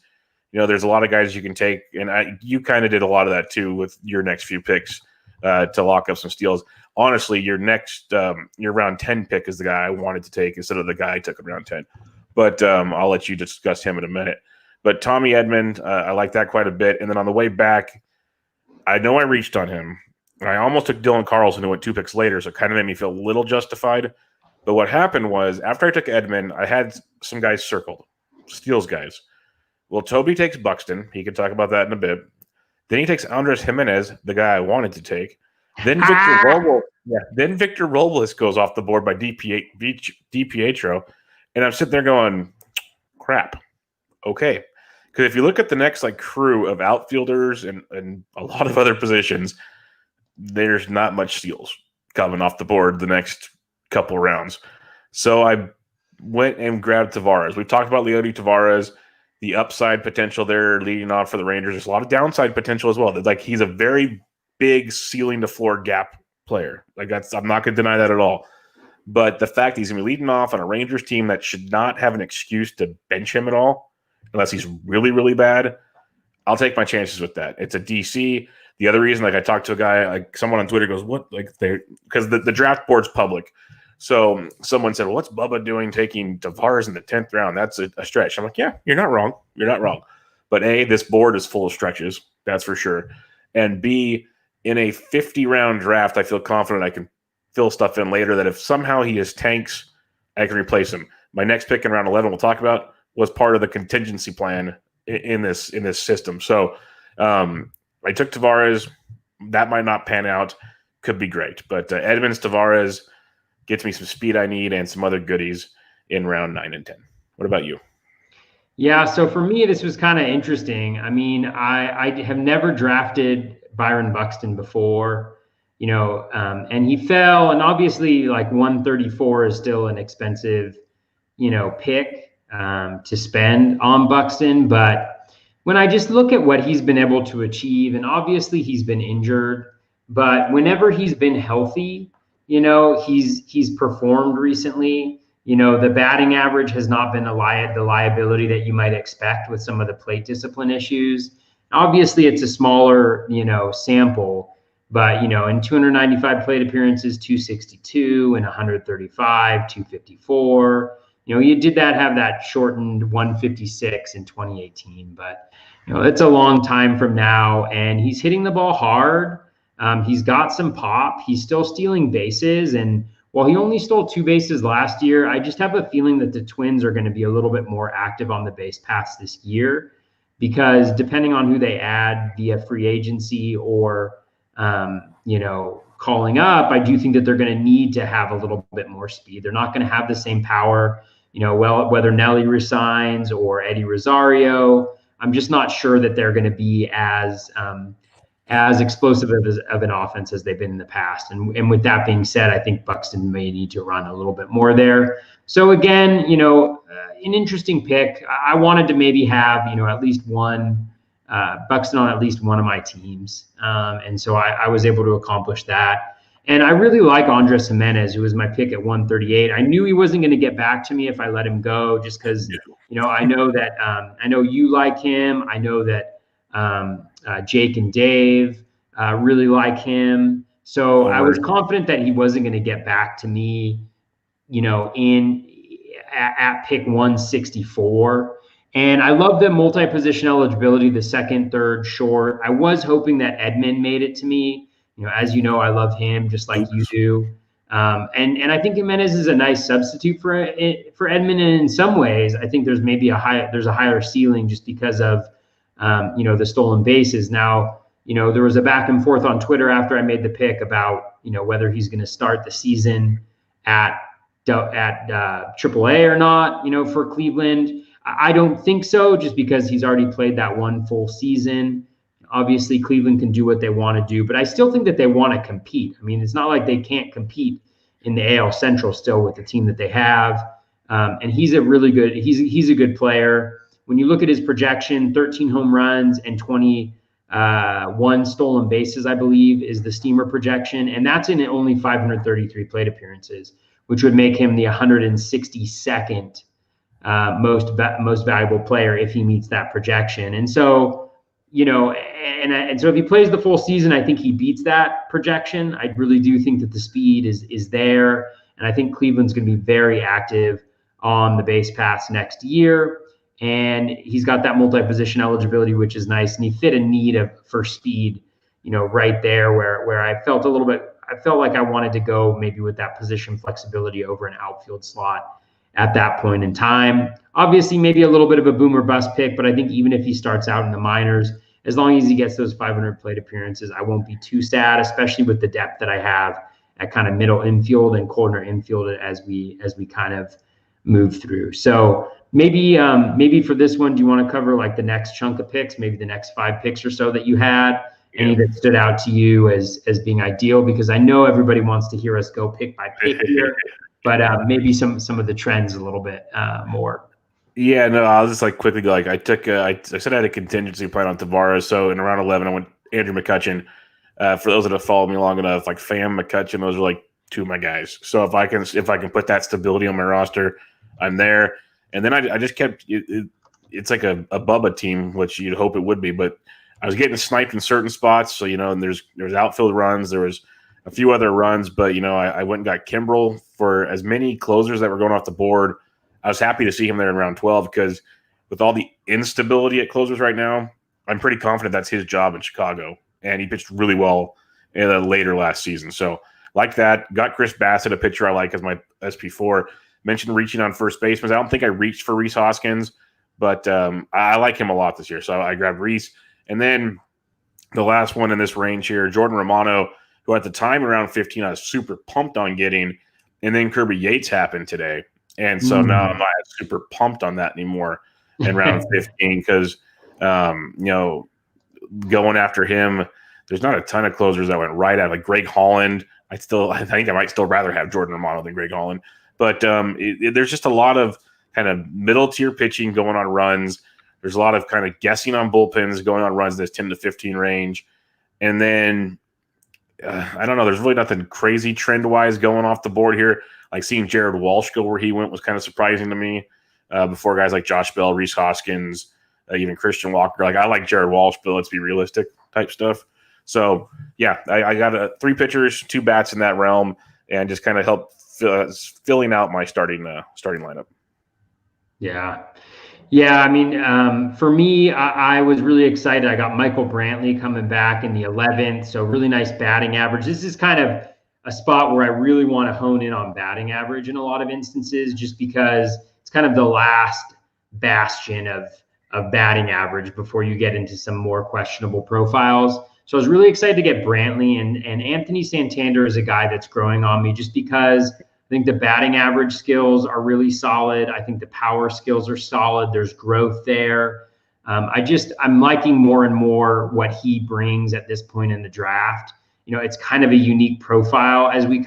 there's a lot of guys you can take. And you kind of did a lot of that too with your next few picks to lock up some steals. Honestly, your next, your round 10 pick is the guy I wanted to take instead of the guy I took in round 10. But I'll let you discuss him in a minute. But Tommy Edman, I like that quite a bit. And then on the way back, I know I reached on him. And I almost took Dylan Carlson, who went 2 picks later, so it kind of made me feel a little justified. But what happened was, after I took Edman, I had some guys circled, steals guys. Well, Toby takes Buxton. He can talk about that in a bit. Then he takes Andres Jimenez, the guy I wanted to take. Then Victor Robles goes off the board by DiPietro. And I'm sitting there going, crap. Okay. Because if you look at the next crew of outfielders and a lot of other positions, there's not much steals coming off the board the next couple rounds. So I went and grabbed Tavares. We've talked about Leody Tavares, the upside potential there leading off for the Rangers. There's a lot of downside potential as well. He's a very big ceiling to floor gap player. I'm not going to deny that at all. But the fact he's going to be leading off on a Rangers team that should not have an excuse to bench him at all, unless he's really, really bad, I'll take my chances with that. It's a DC. The other reason, I talked to a guy, someone on Twitter goes, what? Because the draft board's public. So someone said, well, what's Bubba doing taking Tavares in the 10th round? That's a stretch. I'm like, yeah, you're not wrong. You're not wrong. But A, this board is full of stretches. That's for sure. And B, in a 50-round draft, I feel confident I can fill stuff in later that if somehow he has tanks, I can replace him. My next pick in round 11 we'll talk about was part of the contingency plan in this system. So I took Tavares. That might not pan out. Could be great. But Edmonds Tavares gets me some speed I need and some other goodies in round 9 and 10. What about you? Yeah, so for me, this was kind of interesting. I mean, I have never drafted Byron Buxton before, and he fell. And obviously, 134 is still an expensive, pick to spend on Buxton. But when I just look at what he's been able to achieve, and obviously he's been injured, but whenever he's been healthy, he's performed recently. The batting average has not been the liability that you might expect with some of the plate discipline issues. Obviously, it's a smaller, sample, but, in 295 plate appearances, 262 and 135, 254. You did have that shortened 156 in 2018, but, it's a long time from now, and he's hitting the ball hard. He's got some pop. He's still stealing bases. And while he only stole 2 bases last year, I just have a feeling that the Twins are going to be a little bit more active on the base paths this year, because depending on who they add via free agency or, calling up, I do think that they're going to need to have a little bit more speed. They're not going to have the same power, whether Nelly resigns or Eddie Rosario. I'm just not sure that they're going to be as explosive of an offense as they've been in the past. And with that being said, I think Buxton may need to run a little bit more there. So again, an interesting pick. I wanted to maybe have, at least one Buxton on at least one of my teams. And so I was able to accomplish that. And I really like Andres Jimenez, who was my pick at 138. I knew he wasn't going to get back to me if I let him go, just because, I know that I know you like him. I know that Jake and Dave really like him. So I was confident that he wasn't going to get back to me, at pick 164. And I love the multi-position eligibility, the second, third, short. I was hoping that Edman made it to me, As you know, I love him just like you do. And I think Jimenez is a nice substitute for Edman. And in some ways, I think there's maybe a higher ceiling just because of the stolen bases. Now, there was a back and forth on Twitter after I made the pick about whether he's going to start the season at AAA or not, for Cleveland. I don't think so, just because he's already played that one full season. Obviously, Cleveland can do what they want to do, but I still think that they want to compete. I mean, it's not like they can't compete in the AL Central still with the team that they have. And he's a really good, he's a good player. When you look at his projection, 13 home runs and 21 stolen bases, I believe, is the Steamer projection. And that's in only 533 plate appearances, which would make him the 162nd most valuable player if he meets that projection. And so, and so if he plays the full season, I think he beats that projection. I really do think that the speed is there. And I think Cleveland's going to be very active on the base paths next year. And he's got that multi-position eligibility, which is nice. And he fit a need for speed, right there where I felt like I wanted to go maybe with that position flexibility over an outfield slot at that point in time. Obviously, maybe a little bit of a boom or bust pick, but I think even if he starts out in the minors, as long as he gets those 500 plate appearances, I won't be too sad, especially with the depth that I have at kind of middle infield and corner infield as we kind of move through. So maybe for this one, do you want to cover like the next chunk of picks, maybe the next 5 picks or so that you had? Any that stood out to you as being ideal? Because I know everybody wants to hear us go pick by pick here, but maybe some of the trends a little bit more. Yeah, no, I'll just quickly go. I said I had a contingency plan on Tavares. So in round 11, I went Andrew McCutchen. For those that have followed me long enough, Pham, McCutchen, those are 2 of my guys. So if I can put that stability on my roster, I'm there. And then I just kept it's like a Bubba team, which you'd hope it would be, but I was getting sniped in certain spots. So, and there's outfield runs. There was a few other runs, but, I went and got Kimbrel for as many closers that were going off the board. I was happy to see him there in round 12 because with all the instability at closers right now, I'm pretty confident that's his job in Chicago. And he pitched really well later last season. So like that, got Chris Bassett, a pitcher I like as my SP4. Mentioned reaching on first baseman. I don't think I reached for Rhys Hoskins, but I like him a lot this year. So I grabbed Rhys. And then the last one in this range here, Jordan Romano, who at the time around 15 I was super pumped on getting. And then Kirby Yates happened today. And so now I'm not super pumped on that anymore in round 15 because, going after him, there's not a ton of closers that went right at Greg Holland. I think I might still rather have Jordan Romano than Greg Holland. But there's just a lot of kind of middle tier pitching going on runs. There's a lot of kind of guessing on bullpens going on runs in this 10 to 15 range. And then, I don't know, there's really nothing crazy trend-wise going off the board here. Seeing Jared Walsh go where he went was kind of surprising to me before guys like Josh Bell, Rhys Hoskins, even Christian Walker. I like Jared Walsh, but let's be realistic type stuff. So, yeah, I got 3 pitchers, 2 bats in that realm, and just kind of help filling out my starting lineup. Yeah. I mean, for me, I was really excited. I got Michael Brantley coming back in the 11th. So really nice batting average. This is kind of a spot where I really want to hone in on batting average in a lot of instances, just because it's kind of the last bastion of batting average before you get into some more questionable profiles. So I was really excited to get Brantley, and Anthony Santander is a guy that's growing on me just because I think the batting average skills are really solid. I think the power skills are solid. There's growth there. I'm liking more and more what he brings at this point in the draft. It's kind of a unique profile as we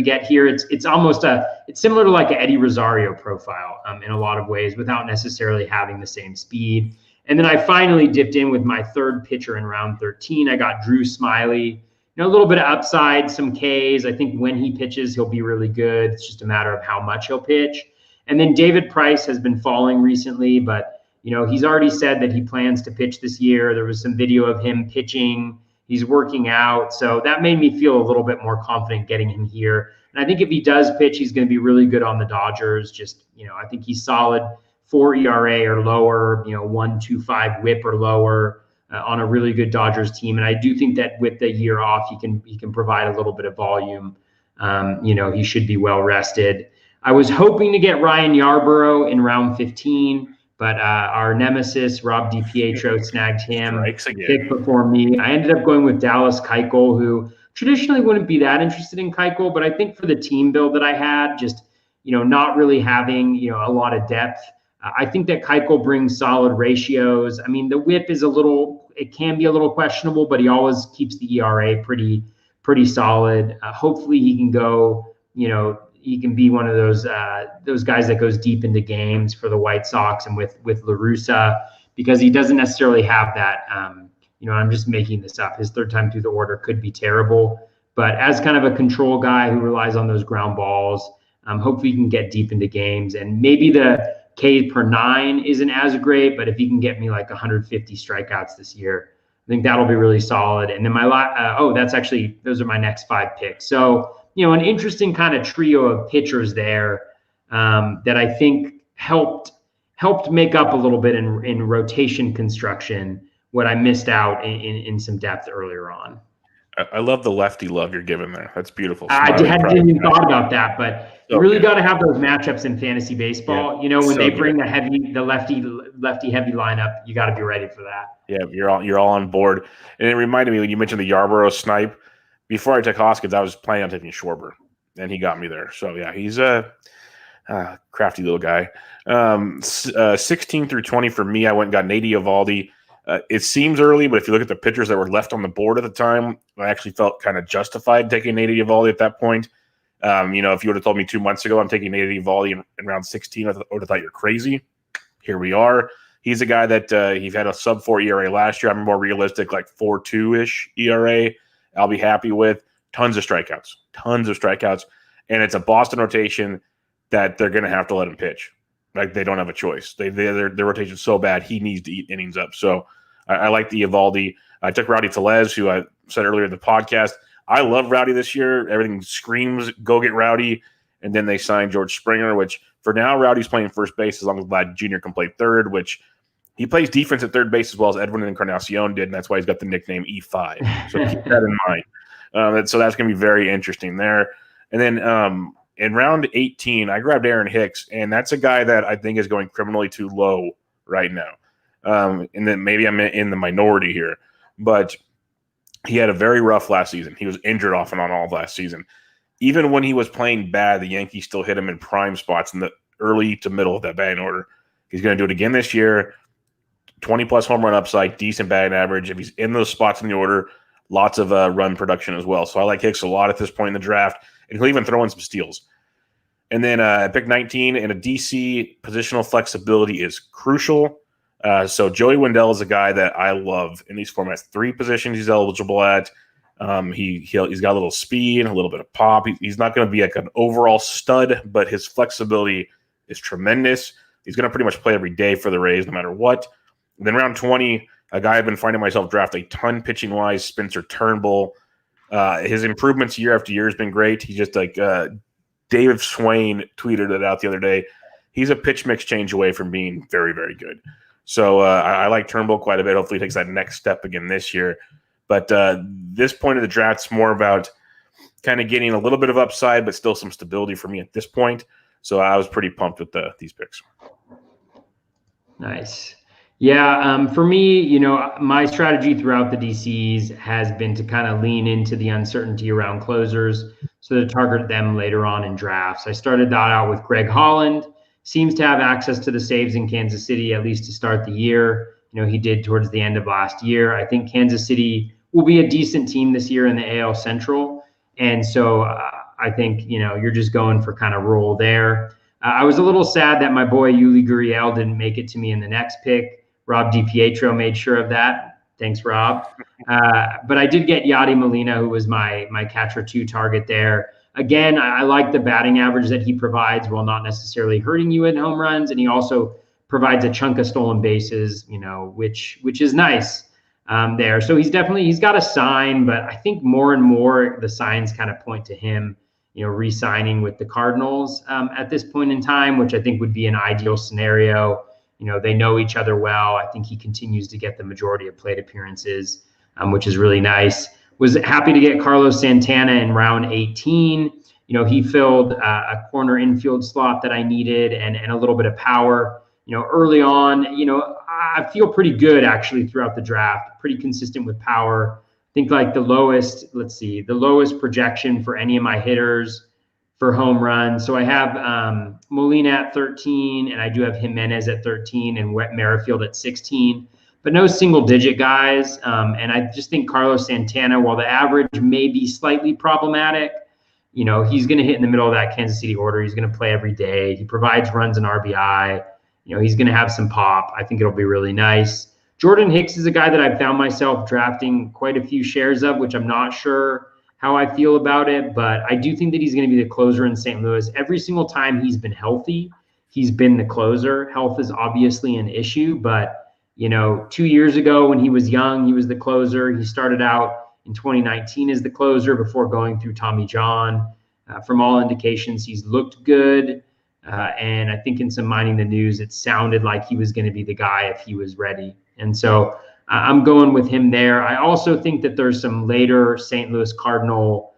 get here. It's similar to an Eddie Rosario profile in a lot of ways without necessarily having the same speed. And then I finally dipped in with my 3rd pitcher in round 13. I got Drew Smyly. A little bit of upside, some Ks. I think when he pitches, he'll be really good. It's just a matter of how much he'll pitch. And then David Price has been falling recently, but he's already said that he plans to pitch this year. There was some video of him pitching. He's working out. So that made me feel a little bit more confident getting him here. And I think if he does pitch, he's going to be really good on the Dodgers. I think he's solid 4 ERA or lower, 1.25 whip or lower. on a really good Dodgers team. And I do think that with the year off, he can provide a little bit of volume. He should be well rested. I was hoping to get Ryan Yarborough in round 15, but our nemesis, Rob DiPietro, snagged him pick before me. I ended up going with Dallas Keuchel, who traditionally wouldn't be that interested in Keuchel, but I think for the team build that I had, just, not really having, a lot of depth, I think that Keuchel brings solid ratios. I mean, the whip is it can be a little questionable, but he always keeps the ERA pretty solid. Hopefully he can go, he can be one of those guys that goes deep into games for the White Sox and with La Russa, because he doesn't necessarily have that. I'm just making this up. His third time through the order could be terrible, but as kind of a control guy who relies on those ground balls, hopefully he can get deep into games, and maybe the K per 9 isn't as great, but if he can get me like 150 strikeouts this year, I think that'll be really solid. And then those are my next 5 picks. So, an interesting kind of trio of pitchers there that I think helped make up a little bit in rotation construction what I missed out in some depth earlier on. I love the lefty love you're giving there. That's beautiful. I hadn't even thought about that, but you really got to have those matchups in fantasy baseball. Yeah, when they bring the lefty heavy lineup, you got to be ready for that. Yeah, you're all on board. And it reminded me when you mentioned the Yarborough snipe. Before I took Hoskins, I was planning on taking Schwarber, and he got me there. So yeah, he's a crafty little guy. 16 through 20 for me, I went and got Nady Eovaldi. It seems early, but if you look at the pitchers that were left on the board at the time, I actually felt kind of justified taking Nady Eovaldi at that point. If you would have told me 2 months ago I'm taking Nady Eovaldi in round 16, I would have thought you're crazy. Here we are. He's a guy that he had a sub-4 ERA last year. I'm more realistic, like 4.2-ish ERA. I'll be happy with. Tons of strikeouts. And it's a Boston rotation that they're going to have to let him pitch. Like, they don't have a choice. Their rotation's so bad, he needs to eat innings up. So I like the Eovaldi. I took Rowdy Tellez, who I said earlier in the podcast. I love Rowdy this year. Everything screams, go get Rowdy. And then they signed George Springer, which for now, Rowdy's playing first base as long as Vlad Jr. can play third, which he plays defense at third base as well as Edwin Encarnacion did, and that's why he's got the nickname E5. So keep that in mind. So that's going to be very interesting there. And then in round 18, I grabbed Aaron Hicks, and that's a guy that I think is going criminally too low right now. And then maybe I'm in the minority here, but he had a very rough last season. He was injured off and on all of last season. Even when he was playing bad, the Yankees still hit him in prime spots in the early to middle of that batting order. He's going to do it again this year. 20-plus home run upside, decent batting average. If he's in those spots in the order, lots of run production as well. So I like Hicks a lot at this point in the draft, and he'll even throw in some steals. And then at pick 19, in a DC, positional flexibility is crucial. So Joey Wendell is a guy that I love in these formats. 3 positions he's eligible at. He's got a little speed, a little bit of pop. He's not going to be like an overall stud, but his flexibility is tremendous. He's going to pretty much play every day for the Rays no matter what. And then round 20, a guy I've been finding myself draft a ton pitching-wise, Spencer Turnbull. His improvements year after year has been great. He's just like Dave Swain tweeted it out the other day. He's a pitch mix change away from being very, very good. So I like Turnbull quite a bit. Hopefully he takes that next step again this year. But this point of the draft is more about kind of getting a little bit of upside, but still some stability for me at this point. So I was pretty pumped with these picks. Nice. Yeah, for me, my strategy throughout the DCs has been to kind of lean into the uncertainty around closers, so to target them later on in drafts. I started that out with Greg Holland. Seems to have access to the saves in Kansas City, at least to start the year. He did towards the end of last year. I think Kansas City will be a decent team this year in the AL Central. And so I think, you're just going for kind of roll there. I was a little sad that my boy Yuli Gurriel didn't make it to me in the next pick. Rob DiPietro made sure of that. Thanks, Rob. But I did get Yadi Molina, who was my catcher 2 target there. Again, I like the batting average that he provides while not necessarily hurting you in home runs. And he also provides a chunk of stolen bases, which is nice there. So he's got a sign, but I think more and more the signs kind of point to him, re-signing with the Cardinals at this point in time, which I think would be an ideal scenario. they know each other well. I think he continues to get the majority of plate appearances, which is really nice. Was happy to get Carlos Santana in round 18. He filled a corner infield slot that I needed and a little bit of power. Early on, I feel pretty good actually throughout the draft, pretty consistent with power. I think like the lowest projection for any of my hitters for home runs. So I have Molina at 13, and I do have Jimenez at 13 and Merrifield at 16, but no single digit guys. And I just think Carlos Santana, while the average may be slightly problematic, he's going to hit in the middle of that Kansas City order. He's going to play every day. He provides runs and RBI. He's going to have some pop. I think it'll be really nice. Jordan Hicks is a guy that I've found myself drafting quite a few shares of, which I'm not sure how I feel about it, but I do think that he's going to be the closer in St. Louis. Every single time he's been healthy, he's been the closer. Health is obviously an issue, but 2 years ago when he was young, he was the closer. He started out in 2019 as the closer before going through Tommy John. From all indications, he's looked good. And I think in some Mining the News, it sounded like he was going to be the guy if he was ready. And so I'm going with him there. I also think that there's some later St. Louis Cardinal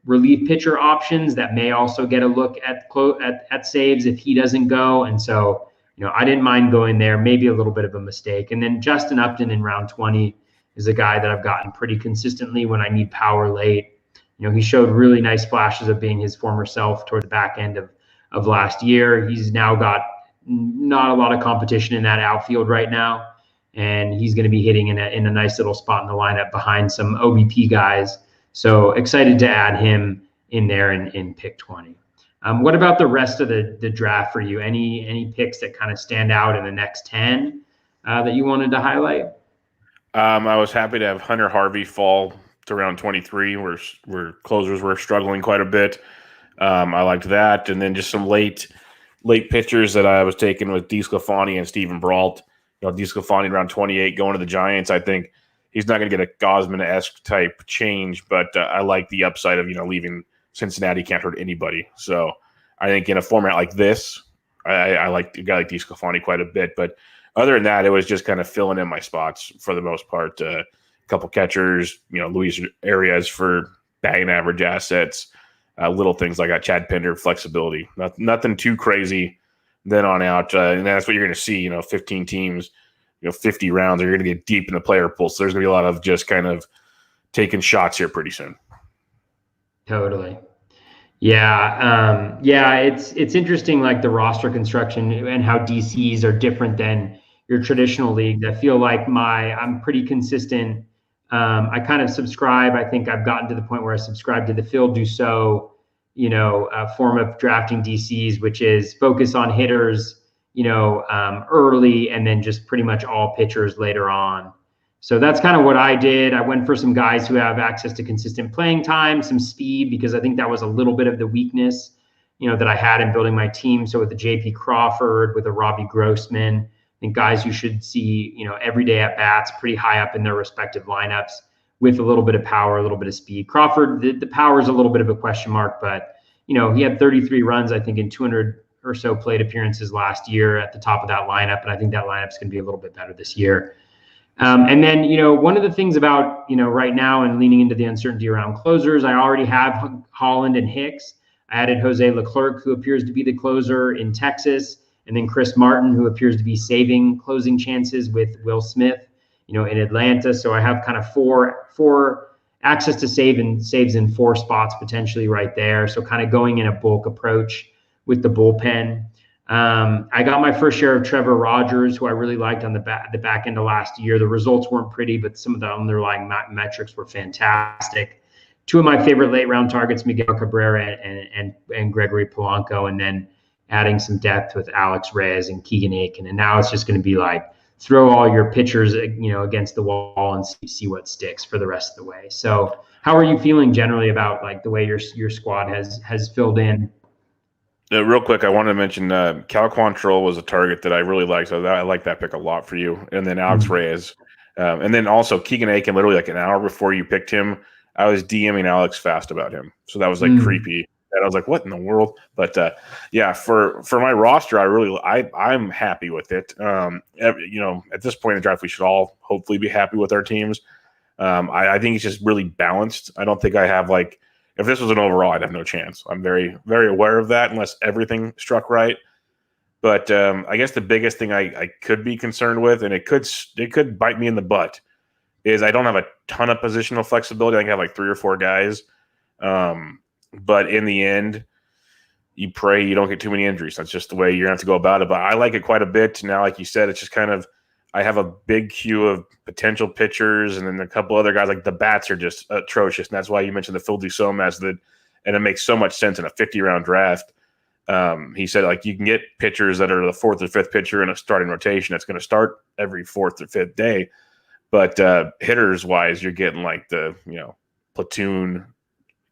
relief pitcher options that may also get a look at saves if he doesn't go. And so, I didn't mind going there, maybe a little bit of a mistake. And then Justin Upton in round 20 is a guy that I've gotten pretty consistently when I need power late. He showed really nice flashes of being his former self toward the back end of last year. He's now got not a lot of competition in that outfield right now. And he's going to be hitting in a nice little spot in the lineup behind some OBP guys. So excited to add him in there in pick 20. What about the rest of the draft for you? Any picks that kind of stand out in the next 10 that you wanted to highlight? I was happy to have Hunter Harvey fall to round 23, where closers were struggling quite a bit. I liked that, and then just some late pitchers that I was taking with DeSclafani and Steven Brault. DeSclafani around 28 going to the Giants. I think he's not going to get a Gosman-esque type change, but I like the upside of leaving Cincinnati can't hurt anybody. So I think in a format like this, I like a guy like DeSclafani quite a bit. But other than that, it was just kind of filling in my spots for the most part. A couple catchers, Luis Arias for batting average assets, little things like that. Chad Pinder, flexibility, nothing too crazy. Then on out, and that's what you're going to see. 15 teams, 50 rounds. You're going to get deep in the player pool. So there's going to be a lot of just kind of taking shots here pretty soon. Totally. Yeah. It's interesting, like the roster construction and how DCs are different than your traditional leagues. I feel like I'm pretty consistent. I kind of subscribe. I think I've gotten to the point where I subscribe to the Phil Dussault, form of drafting DCs, which is focus on hitters, early, and then just pretty much all pitchers later on. So that's kind of what I did. I went for some guys who have access to consistent playing time, some speed, because I think that was a little bit of the weakness, that I had in building my team. So with the JP Crawford, with a Robbie Grossman, I think guys you should see, every day at bats, pretty high up in their respective lineups, with a little bit of power, a little bit of speed. Crawford, the power is a little bit of a question mark, but he had 33 runs, I think, in 200 or so plate appearances last year at the top of that lineup, and I think that lineup's going to be a little bit better this year. And then, one of the things about, right now and leaning into the uncertainty around closers, I already have Holland and Hicks. I added Jose Leclerc, who appears to be the closer in Texas, and then Chris Martin, who appears to be saving closing chances with Will Smith, in Atlanta. So I have kind of four access to saves in 4 spots potentially right there. So kind of going in a bulk approach with the bullpen. I got my first share of Trevor Rogers, who I really liked on the back end of last year. The results weren't pretty, but some of the underlying metrics were fantastic. 2 of my favorite late round targets, Miguel Cabrera and Gregory Polanco, and then adding some depth with Alex Reyes and Keegan Aiken. And now it's just going to be like, throw all your pitchers, against the wall and see what sticks for the rest of the way. So how are you feeling generally about like the way your squad has filled in? Real quick, I wanted to mention Cal Quantrill was a target that I really liked. So I like that pick a lot for you. And then Alex Reyes. And then also Keegan Aiken, literally like an hour before you picked him, I was DMing Alex fast about him. So that was like creepy. that. I was like, what in the world? But yeah, for my roster, I'm happy with it. At this point in the draft, we should all hopefully be happy with our teams. I think it's just really balanced. I don't think I have if this was an overall, I'd have no chance. I'm very, very aware of that unless everything struck right. But I guess the biggest thing I could be concerned with, and it could bite me in the butt, is I don't have a ton of positional flexibility. I think I have 3 or 4 guys. But in the end, you pray you don't get too many injuries. That's just the way you're going to have to go about it. But I like it quite a bit. Now, like you said, it's just kind of I have a big queue of potential pitchers, and then a couple other guys. The bats are just atrocious. And that's why you mentioned the Phil Dussault and it makes so much sense in a 50-round draft. He said you can get pitchers that are the 4th or 5th pitcher in a starting rotation that's going to start every 4th or 5th day. But hitters wise, you're getting the platoon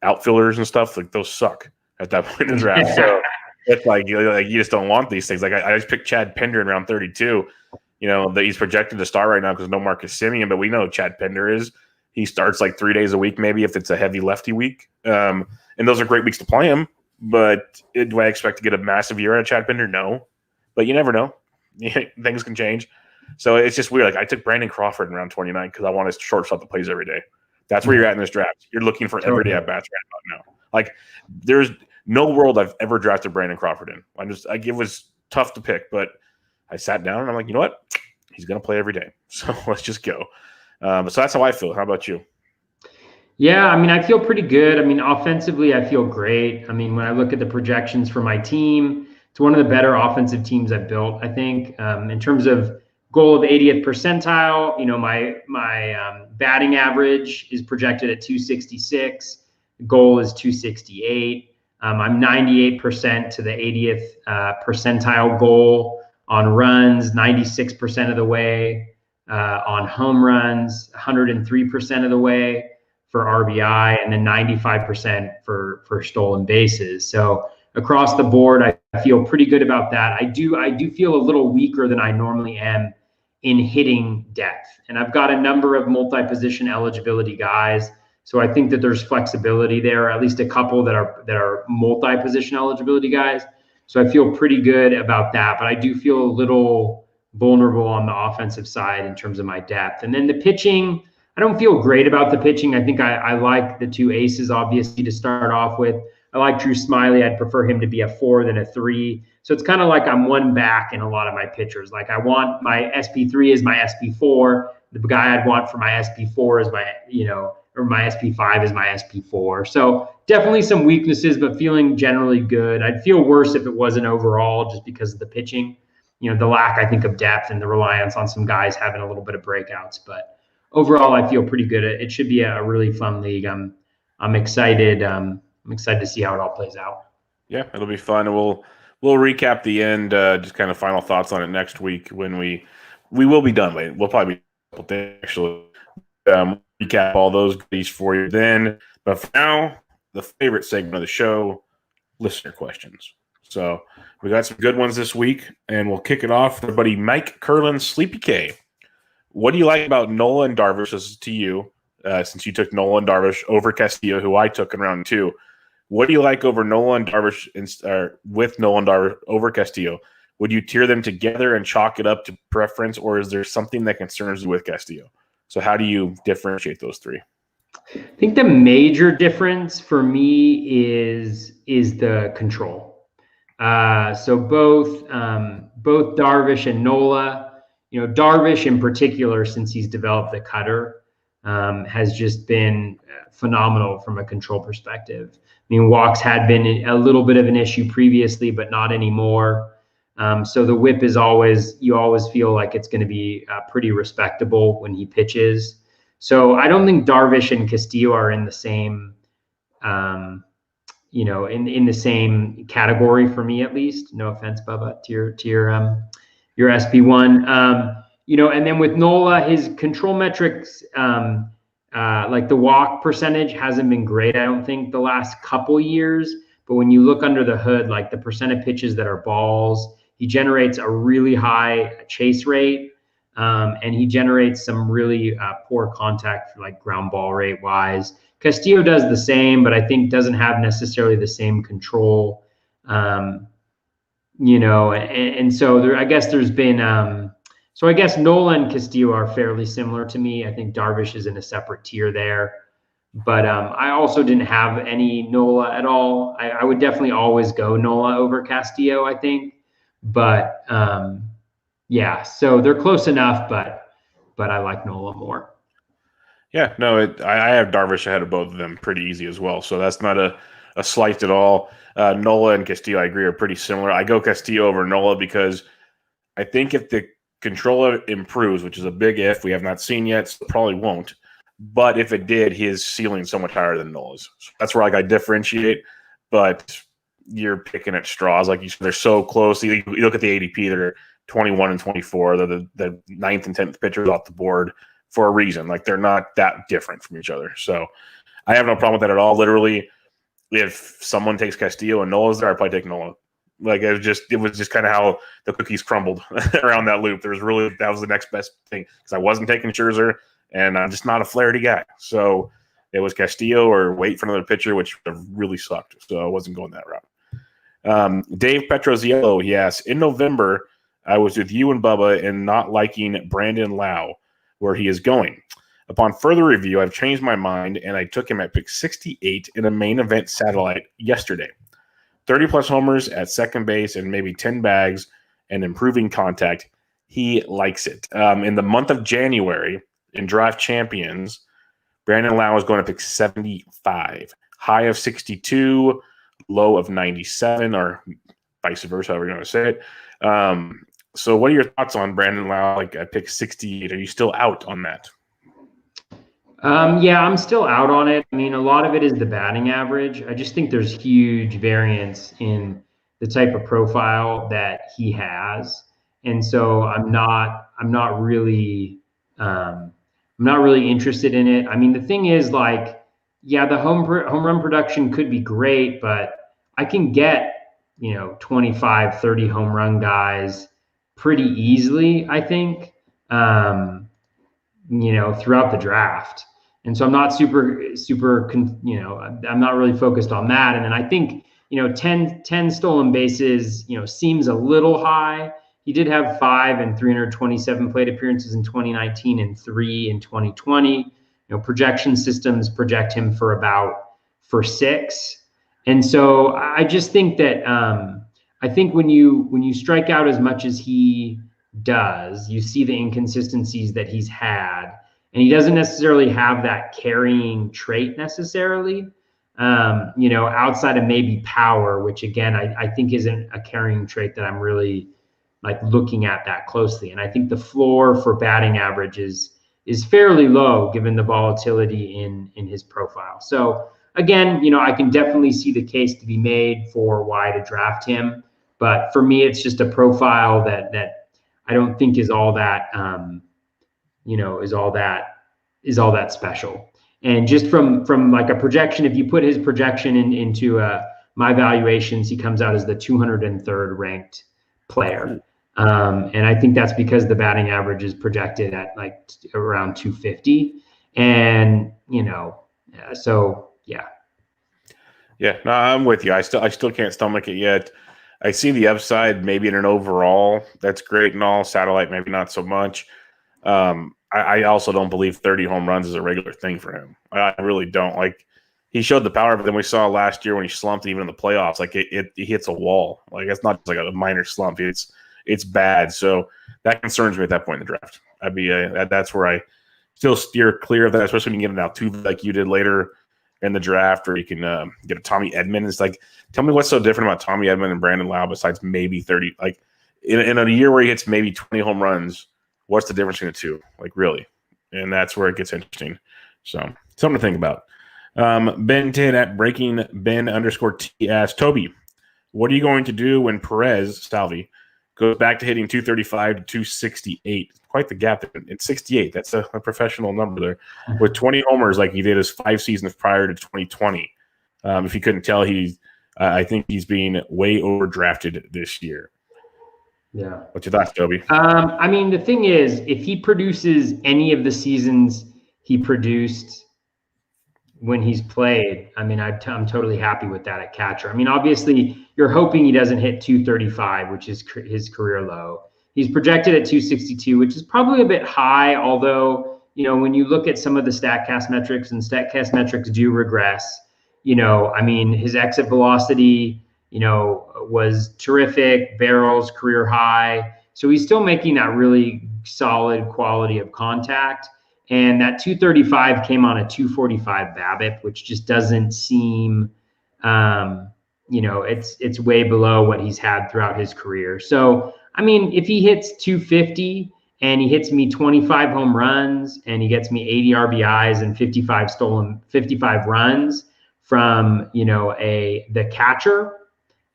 outfielders and stuff. Those suck at that point in the draft. So it's you just don't want these things. I just picked Chad Pender in round 32. That he's projected to start right now because no Marcus Semien, but we know Chad Pender he starts 3 days a week, maybe if it's a heavy lefty week. And those are great weeks to play him. But do I expect to get a massive year out of Chad Pender? No. But you never know. Things can change. So it's just weird. I took Brandon Crawford in round 29 because I want a shortstop that plays every day. That's where you're at in this draft. You're looking for everyday at-bats right now. There's no world I've ever drafted Brandon Crawford in. It was tough to pick, but I sat down and I'm like, you know what? He's going to play every day. So let's just go. So that's how I feel. How about you? Yeah, I feel pretty good. Offensively, I feel great. When I look at the projections for my team, it's one of the better offensive teams I've built, I think. In terms of goal of 80th percentile, my batting average is projected at 266. Goal is 268. I'm 98% to the 80th percentile goal on runs, 96% of the way on home runs, 103% of the way for RBI, and then 95% for stolen bases. So across the board, I feel pretty good about that. I do feel a little weaker than I normally am in hitting depth. And I've got a number of multi-position eligibility guys. So I think that there's flexibility there, or at least a couple that are multi-position eligibility guys. So I feel pretty good about that, but I do feel a little vulnerable on the offensive side in terms of my depth. And then the pitching, I don't feel great about the pitching. I think I like the 2 aces, obviously, to start off with. I like Drew Smiley. I'd prefer him to be a 4 than a 3. So it's kind of I'm one back in a lot of my pitchers. I want my SP3 as my SP4. The guy I'd want for my SP4 is my, or my SP5 is my SP4. So definitely some weaknesses, but feeling generally good. I'd feel worse if it wasn't overall just because of the pitching. The lack, I think, of depth and the reliance on some guys having a little bit of breakouts. But overall, I feel pretty good. It should be a really fun league. I'm excited. I'm excited to see how it all plays out. Yeah, it'll be fun. And we'll recap the end, just kind of final thoughts on it next week when we will be done. We'll probably actually recap all those goodies for you then. But for now, the favorite segment of the show, listener questions. So we got some good ones this week, and we'll kick it off with our buddy Mike Curlin, Sleepy K. What do you like about Nola and Darvish? This is to you, since you took Nola and Darvish over Castillo, who I took in round 2. What do you like over Nola and Darvish, with Nola and Darvish over Castillo? Would you tier them together and chalk it up to preference, or is there something that concerns you with Castillo? So how do you differentiate those 3? I think the major difference for me is the control. So both Darvish and Nola, Darvish in particular, since he's developed the cutter, has just been phenomenal from a control perspective. Walks had been a little bit of an issue previously, but not anymore. So the whip is you always feel like it's going to be pretty respectable when he pitches. So I don't think Darvish and Castillo are in the same, in the same category for me, at least. No offense, Bubba, to your SP1. And then with Nola, his control metrics, the walk percentage hasn't been great, I don't think, the last couple years. But when you look under the hood, the percent of pitches that are balls, he generates a really high chase rate. and he generates some really poor contact for like ground ball rate wise. Castillo does the same, but I think doesn't have necessarily the same control. And so I guess there's been, so I guess Nola and Castillo are fairly similar to me. I think Darvish is in a separate tier there, but I also didn't have any Nola at all. I would definitely always go Nola over Castillo, I think, but yeah, so they're close enough, but I like Nola more. Yeah, no, I have Darvish ahead of both of them pretty easy as well. So that's not a slight at all. Nola and Castillo, I agree, are pretty similar. I go Castillo over Nola because I think if the controller improves, which is a big if, we have not seen yet, so probably won't. But if it did, his ceiling is so much higher than Nola's. So that's where I differentiate. But you're picking at straws, like you said, they're so close. You look at the ADP; they're 21 and 24. They're the 9th and 10th pitchers off the board for a reason. Like they're not that different from each other. So I have no problem with that at all. Literally, if someone takes Castillo and Nola's there, I'd probably take Nola. Like it was just kind of how the cookies crumbled around that loop. That was the next best thing because I wasn't taking Scherzer and I'm just not a Flaherty guy. So it was Castillo or wait for another pitcher, which really sucked. So I wasn't going that route. Dave Petroziello, yes. In November, I was with you and Bubba and not liking Brandon Lau, where he is going. Upon further review, I've changed my mind, and I took him at pick 68 in a main event satellite yesterday. 30-plus homers at second base and maybe 10 bags and improving contact. He likes it. In the month of January, in Draft Champions, Brandon Lau is going to pick 75. High of 62, low of 97, or vice versa, however you want to say it. So what are your thoughts on Brandon Lau, like at pick 68? Are you still out on that? Yeah, I'm still out on it. I mean, a lot of it is the batting average. I just think there's huge variance in the type of profile that he has. And so I'm not really interested in it. I mean, the thing is like, yeah, the home run production could be great, but I can get, 25, 30 home run guys pretty easily, I think, throughout the draft. And so I'm not I'm not really focused on that. And then I think, 10 stolen bases, seems a little high. He did have 5 and 327 plate appearances in 2019 and 3 in 2020. Projection systems project him for 6. And so I just think that I think when you strike out as much as he does, you see the inconsistencies that he's had, and he doesn't necessarily have that carrying trait necessarily, outside of maybe power, which again, I think isn't a carrying trait that I'm really like looking at that closely. And I think the floor for batting average is fairly low given the volatility in his profile. So again, I can definitely see the case to be made for why to draft him. But for me, it's just a profile that I don't think is all that, is all that special. And just from like a projection, if you put his projection into my valuations, he comes out as the 203rd ranked player. And I think that's because the batting average is projected at like around 250. And, so yeah. Yeah, no, I'm with you. I still can't stomach it yet. I see the upside maybe in an overall. That's great and all. Satellite, maybe not so much. I also don't believe 30 home runs is a regular thing for him. I really don't. Like, he showed the power, but then we saw last year when he slumped even in the playoffs, like it hits a wall. Like, it's not just like a minor slump. It's bad. So that concerns me at that point in the draft. That's where I still steer clear of that, especially when you get an Altuve like you did later in the draft, or you can get a Tommy Edman. It's like, tell me what's so different about Tommy Edman and Brandon Lau besides maybe 30. Like, in a year where he hits maybe 20 home runs, what's the difference between the two? Like, really? And that's where it gets interesting. So, something to think about. Ben 10 at Breaking Ben _T asks, Toby, what are you going to do when Perez Salvi goes back to hitting 235 to 268? Quite the gap there. It's 68. That's a professional number there. With 20 homers like he did his 5 seasons prior to 2020. If you couldn't tell, I think he's being way overdrafted this year. Yeah. What's your thoughts, Toby? I mean, the thing is, if he produces any of the seasons he produced when he's played, I mean, I'm totally happy with that at catcher. I mean, obviously, you're hoping he doesn't hit 235, which is his career low. He's projected at 262, which is probably a bit high, although, when you look at some of the StatCast metrics, and StatCast metrics do regress, I mean, his exit velocity, was terrific, barrels, career high. So he's still making that really solid quality of contact. And that 235 came on a 245 BABIP, which just doesn't seem, it's way below what he's had throughout his career. So, I mean, if he hits 250 and he hits me 25 home runs and he gets me 80 RBIs and 55 runs from, the catcher,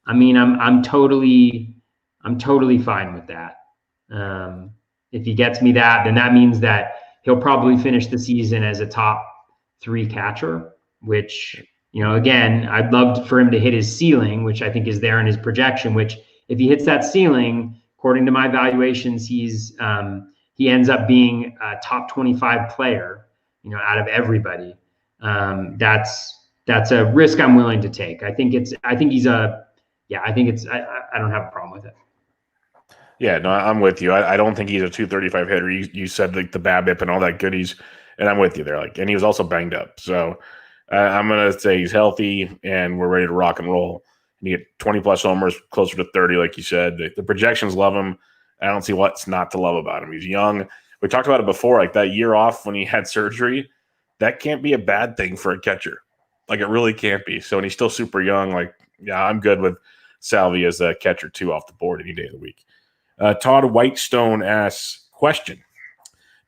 I mean, I'm totally fine with that. If he gets me that, then that means that he'll probably finish the season as a top 3 catcher, which, again, I'd love for him to hit his ceiling, which I think is there in his projection, which if he hits that ceiling, according to my valuations, he ends up being a top 25 player, out of everybody. That's a risk I'm willing to take. I don't have a problem with it. Yeah, no, I'm with you. I don't think he's a 235 hitter. You said like the BABIP and all that goodies, and I'm with you there. Like, and he was also banged up. So I'm gonna say he's healthy and we're ready to rock and roll. And you get 20 plus homers, closer to 30, like you said. The projections love him. I don't see what's not to love about him. He's young. We talked about it before, like that year off when he had surgery. That can't be a bad thing for a catcher. Like, it really can't be. So, and he's still super young. Like, yeah, I'm good with Salvi as a catcher too off the board any day of the week. Todd Whitestone asks, question: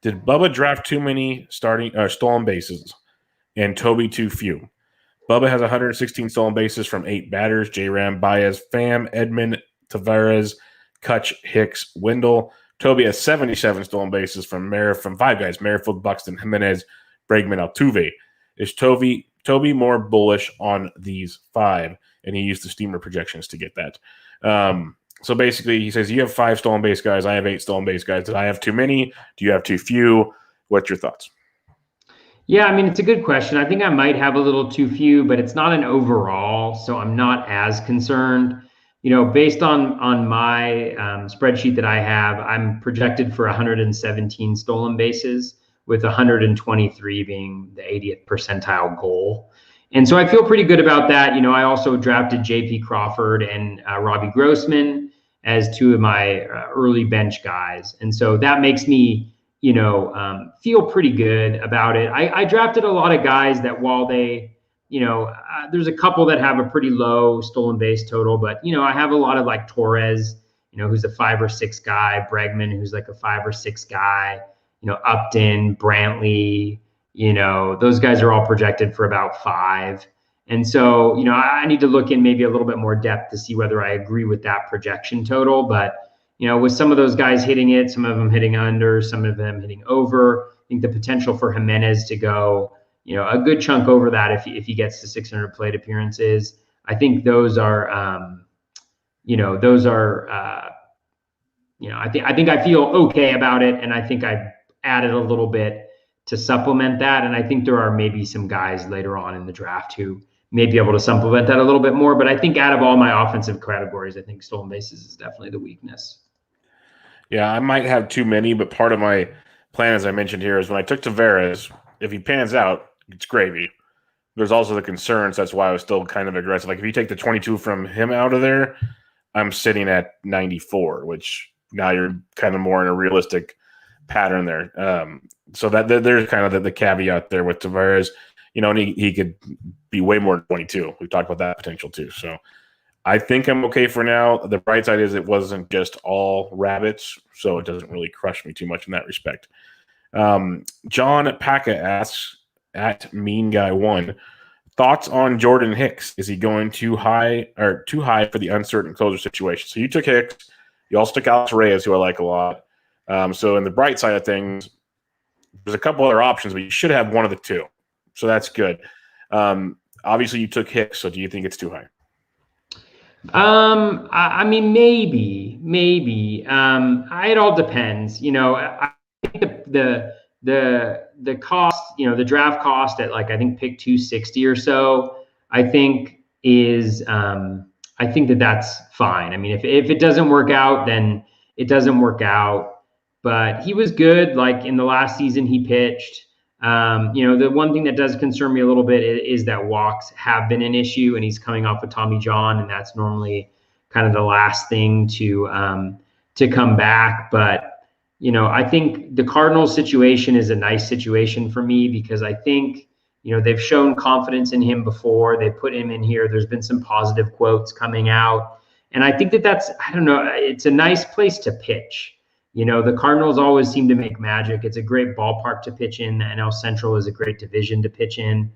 did Bubba draft too many stolen bases and Toby too few? Bubba has 116 stolen bases from 8 batters: J-Ram, Baez, Pham, Edman, Tavares, Kutch, Hicks, Wendell. Toby has 77 stolen bases from 5 guys: Merrifield, Buxton, Jimenez, Bregman, Altuve. Is Toby more bullish on these 5? And he used the Steamer projections to get that. So basically, he says, you have 5 stolen base guys. I have 8 stolen base guys. Did I have too many? Do you have too few? What's your thoughts? Yeah, I mean, it's a good question. I think I might have a little too few, but it's not an overall, so I'm not as concerned. Based on my spreadsheet that I have, I'm projected for 117 stolen bases, with 123 being the 80th percentile goal. And so I feel pretty good about that. I also drafted JP Crawford and Robbie Grossman as 2 of my early bench guys. And so that makes me, feel pretty good about it. I drafted a lot of guys that while they, there's a couple that have a pretty low stolen base total, but, I have a lot of like Torres, who's a 5 or 6 guy, Bregman, who's like a 5 or 6 guy, Upton, Brantley, those guys are all projected for about 5. And so, I need to look in maybe a little bit more depth to see whether I agree with that projection total. But, with some of those guys hitting it, some of them hitting under, some of them hitting over, I think the potential for Jimenez to go, a good chunk over that if he gets to 600 plate appearances. I think those are, I think I feel okay about it. And I think I added a little bit to supplement that. And I think there are maybe some guys later on in the draft who may be able to supplement that a little bit more. But I think out of all my offensive categories, I think stolen bases is definitely the weakness. Yeah, I might have too many, but part of my plan, as I mentioned here, is when I took Tavares, if he pans out, it's gravy. There's also the concerns. That's why I was still kind of aggressive. Like, if you take the 22 from him out of there, I'm sitting at 94, which now you're kind of more in a realistic pattern there. So that there's kind of the caveat there with Tavares, and he could be way more than 22. We've talked about that potential too. So I think I'm okay for now. The bright side is it wasn't just all rabbits, so it doesn't really crush me too much in that respect. John Paca asks at Mean Guy 1, thoughts on Jordan Hicks? Is he going too high for the uncertain closer situation? So you took Hicks. You also took Alex Reyes, who I like a lot. So in the bright side of things, there's a couple other options, but you should have one of the 2. So that's good. Obviously, you took Hicks, so do you think it's too high? I mean, maybe. It all depends. I think the cost, the draft cost at like I think pick 260 or so, I think is I think that's fine. I mean, if it doesn't work out, then it doesn't work out. But he was good. Like in the last season, he pitched. The one thing that does concern me a little bit is that walks have been an issue, and he's coming off of Tommy John, and that's normally kind of the last thing to come back. But I think the Cardinals situation is a nice situation for me because I think they've shown confidence in him before. They put him in here. There's been some positive quotes coming out, and I think that's I don't know. It's a nice place to pitch. The Cardinals always seem to make magic. It's a great ballpark to pitch in. The NL Central is a great division to pitch in,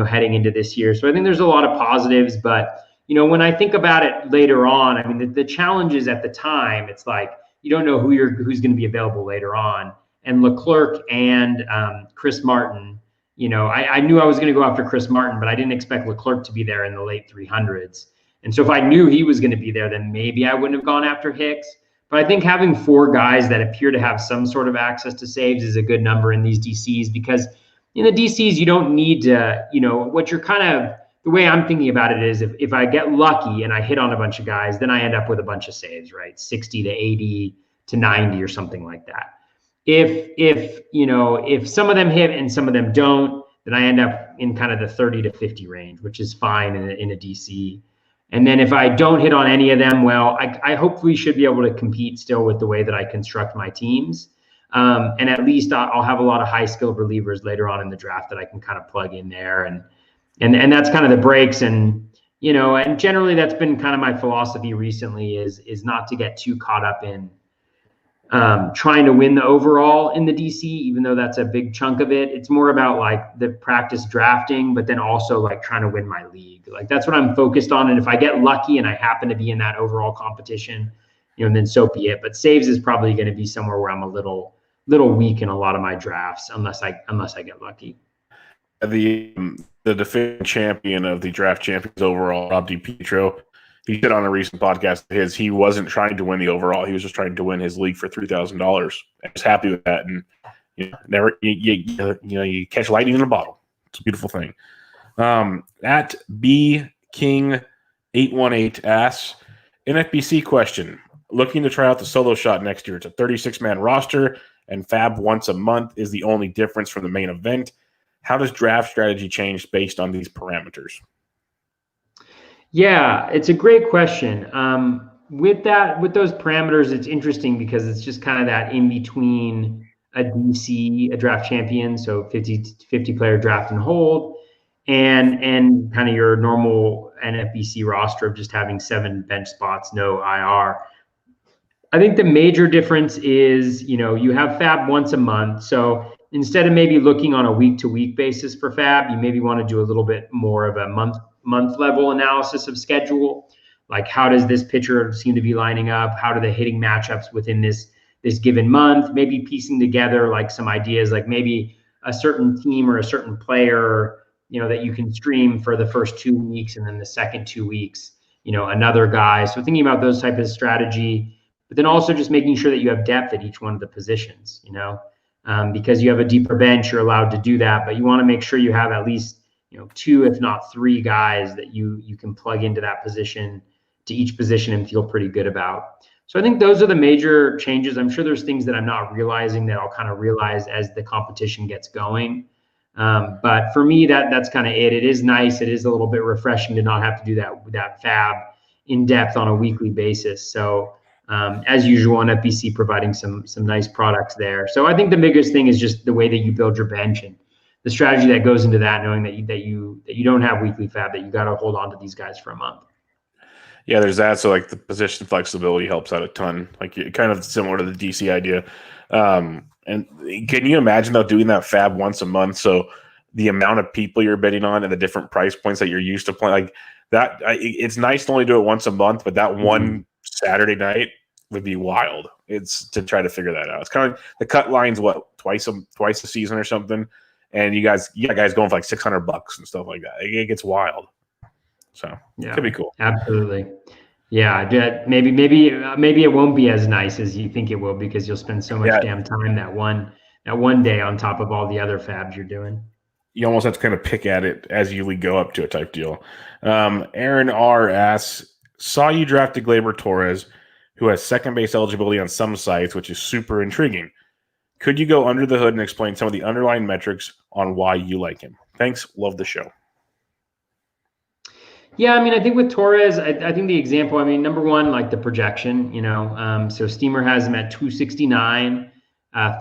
heading into this year. So I think there's a lot of positives. But, when I think about it later on, I mean, the challenges at the time, it's like you don't know who's going to be available later on. And Leclerc and Chris Martin, I knew I was going to go after Chris Martin, but I didn't expect Leclerc to be there in the late 300s. And so if I knew he was going to be there, then maybe I wouldn't have gone after Hicks. But I think having 4 guys that appear to have some sort of access to saves is a good number in these DCs because in the DCs, you don't need to, what you're kind of, the way I'm thinking about it is if I get lucky and I hit on a bunch of guys, then I end up with a bunch of saves, right? 60 to 80 to 90 or something like that. If some of them hit and some of them don't, then I end up in kind of the 30 to 50 range, which is fine in a DC. And then if I don't hit on any of them, well, I hopefully should be able to compete still with the way that I construct my teams. And at least I'll have a lot of high skilled relievers later on in the draft that I can kind of plug in there. And that's kind of the breaks. And generally that's been kind of my philosophy recently is not to get too caught up in trying to win the overall in the DC, even though that's a big chunk of it. It's more about like the practice drafting, but then also like trying to win my league. Like that's what I'm focused on. And if I get lucky and I happen to be in that overall competition, then so be it. But saves is probably going to be somewhere where I'm a little weak in a lot of my drafts, unless I get lucky. The defending champion of the draft champions overall, Rob DiPietro, he said on a recent podcast of his, he wasn't trying to win the overall. He was just trying to win his league for $3,000. I was happy with that. And you catch lightning in a bottle. It's a beautiful thing. At B King 818 asks, NFBC question. Looking to try out the solo shot next year. It's a 36-man roster, and Fab once a month is the only difference from the main event. How does draft strategy change based on these parameters? Yeah, it's a great question. With those parameters, it's interesting because it's just kind of that in between a DC, a draft champion, so 50 player draft and hold, and kind of your normal NFBC roster of just having 7 bench spots, no IR. I think the major difference is, you have Fab once a month. So instead of maybe looking on a week-to-week basis for Fab, you maybe want to do a little bit more of a month level analysis of schedule. Like how does this pitcher seem to be lining up? How do the hitting matchups within this given month? Maybe piecing together like some ideas, like maybe a certain team or a certain player, that you can stream for the first 2 weeks, and then the second 2 weeks, another guy. So thinking about those type of strategy, but then also just making sure that you have depth at each one of the positions, because you have a deeper bench, you're allowed to do that, but you want to make sure you have at least 2, if not 3 guys that you can plug into that position, to each position, and feel pretty good about. So I think those are the major changes. I'm sure there's things that I'm not realizing that I'll kind of realize as the competition gets going. But for me, that's kind of it. It is nice. It is a little bit refreshing to not have to do that Fab in depth on a weekly basis. So as usual, on FBC providing some nice products there. So I think the biggest thing is just the way that you build your bench and the strategy that goes into that, knowing that you don't have weekly Fab, that you got to hold on to these guys for a month. Yeah, there's that. So like the position flexibility helps out a ton. Like kind of similar to the DC idea. And can you imagine though doing that Fab once a month? So the amount of people you're betting on and the different price points that you're used to playing, like that, it's nice to only do it once a month, but that one Saturday night would be wild. It's to try to figure that out. It's kind of the cut line's what, twice a season or something, and you got guys going for like $600 and stuff like that. It gets wild. So yeah, it could be cool. Absolutely. Maybe it won't be as nice as you think it will because you'll spend so much damn time that one day on top of all the other fabs you're doing. You almost have to kind of pick at it as you go up to a type deal. Aaron R asks, saw you drafted Gleyber Torres, who has second base eligibility on some sites, which is super intriguing. Could you go under the hood and explain some of the underlying metrics on why you like him? Thanks. Love the show. Yeah, I mean, I think with Torres, I think the example, I mean, number one, like the projection, so Steamer has him at 269,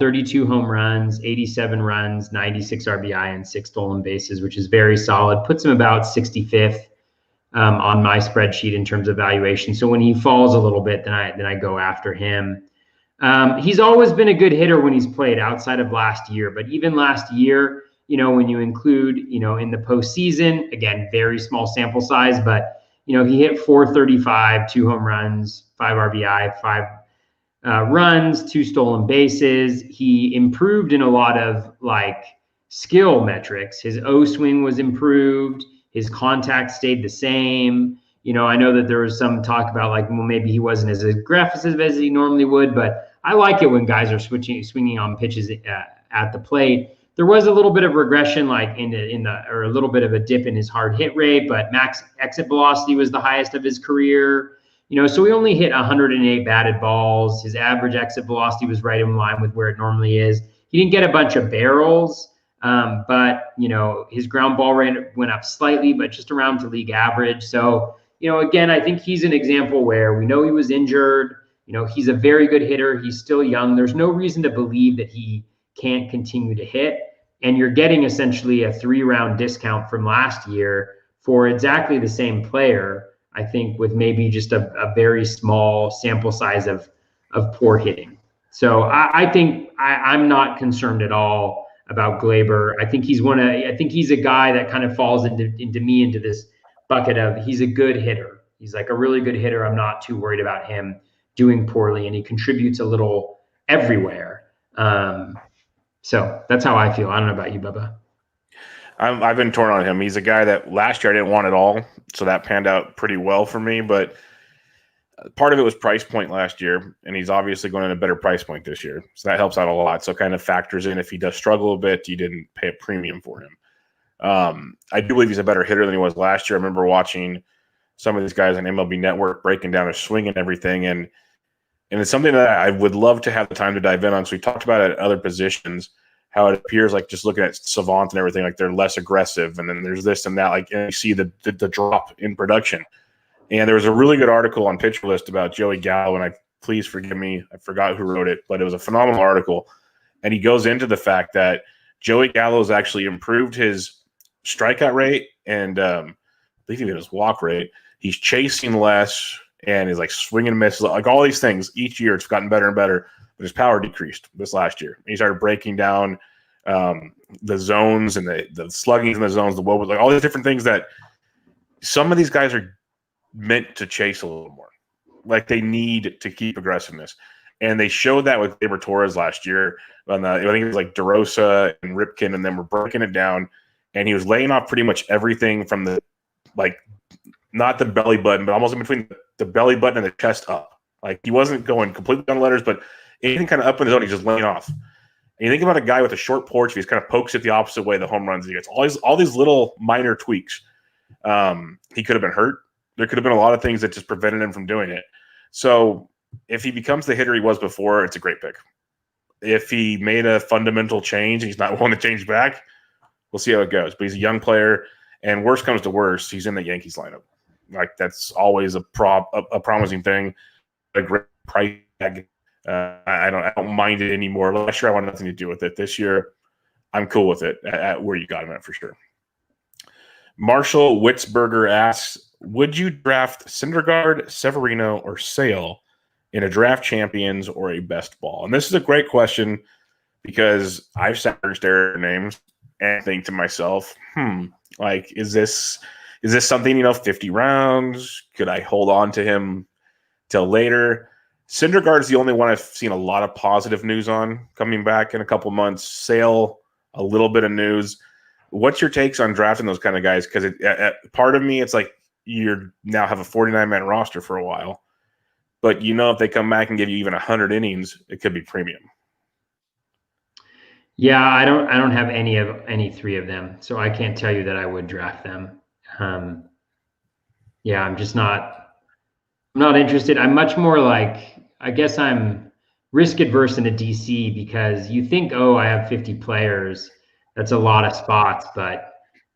32 home runs, 87 runs, 96 RBI, and 6 stolen bases, which is very solid. Puts him about 65th on my spreadsheet in terms of valuation. So when he falls a little bit, then I go after him. He's always been a good hitter when he's played outside of last year, but even last year, when you include, in the postseason, again, very small sample size, but, he hit 435, 2 home runs, 5 RBI, 5 runs, 2 stolen bases. He improved in a lot of like skill metrics. His O swing was improved. His contact stayed the same. I know that there was some talk about like, well, maybe he wasn't as aggressive as he normally would, but I like it when guys are swinging on pitches at the plate. There was a little bit of regression, like or a little bit of a dip in his hard hit rate, but max exit velocity was the highest of his career. So he only hit 108 batted balls. His average exit velocity was right in line with where it normally is. He didn't get a bunch of barrels, but his ground ball rate went up slightly, but just around to league average. So, again, I think he's an example where we know he was injured. He's a very good hitter. He's still young. There's no reason to believe that he can't continue to hit. And you're getting essentially a 3-round discount from last year for exactly the same player, I think, with maybe just a very small sample size of poor hitting. So I think I'm not concerned at all about Gleyber. I think he's a guy that kind of falls into this bucket of he's a good hitter. He's like a really good hitter. I'm not too worried about him doing poorly, and he contributes a little everywhere. So that's how I feel. I don't know about you, Bubba. I've been torn on him. He's a guy that last year I didn't want at all, so that panned out pretty well for me. But part of it was price point last year, and he's obviously going at a better price point this year, so that helps out a lot. So it kind of factors in if he does struggle a bit, you didn't pay a premium for him. I do believe he's a better hitter than he was last year. I remember watching some of these guys on MLB Network breaking down his swing and everything, and it's something that I would love to have the time to dive in on. So we talked about it at other positions, how it appears like just looking at Savant and everything, like they're less aggressive. And then there's this and that, like and you see the drop in production. And there was a really good article on Pitcher List about Joey Gallo, and please forgive me, I forgot who wrote it, but it was a phenomenal article. And he goes into the fact that Joey Gallo's actually improved his strikeout rate and I believe even his walk rate. He's chasing less, and he's like swinging and misses, like all these things. Each year it's gotten better and better, but his power decreased this last year. He started breaking down the zones and the sluggings in the zones, the wobbles, like all these different things that some of these guys are meant to chase a little more. Like they need to keep aggressiveness. And they showed that with Gleyber Torres last year. I think it was like DeRosa and Ripken, and then we're breaking it down. And he was laying off pretty much everything from the, like, not the belly button, but almost in between the belly button and the chest up. Like he wasn't going completely on letters, but anything kind of up in the zone, he's just laying off. And you think about a guy with a short porch, if he kind of pokes it the opposite way, the home runs he gets. All these little minor tweaks. He could have been hurt. There could have been a lot of things that just prevented him from doing it. So if he becomes the hitter he was before, it's a great pick. If he made a fundamental change and he's not willing to change back, we'll see how it goes. But he's a young player, and worst comes to worst, he's in the Yankees lineup. Like that's always a promising thing. A great price tag. I don't mind it anymore. Last year I wanted nothing to do with it. This year I'm cool with it at where you got him at for sure. Marshall Witzberger asks, would you draft Syndergaard, Severino, or Sale in a draft champions or a best ball? And this is a great question because I've sat there and stared at names and think to myself, like, is this something, 50 rounds? Could I hold on to him till later? Syndergaard is the only one I've seen a lot of positive news on coming back in a couple months. Sale, a little bit of news. What's your takes on drafting those kind of guys? Because part of me, it's like you now have a 49-man roster for a while. But if they come back and give you even 100 innings, it could be premium. Yeah, I don't have any three of them, so I can't tell you that I would draft them. Yeah, I'm not interested. I'm much more like, I guess I'm risk adverse in a DC because you think, oh, I have 50 players. That's a lot of spots, but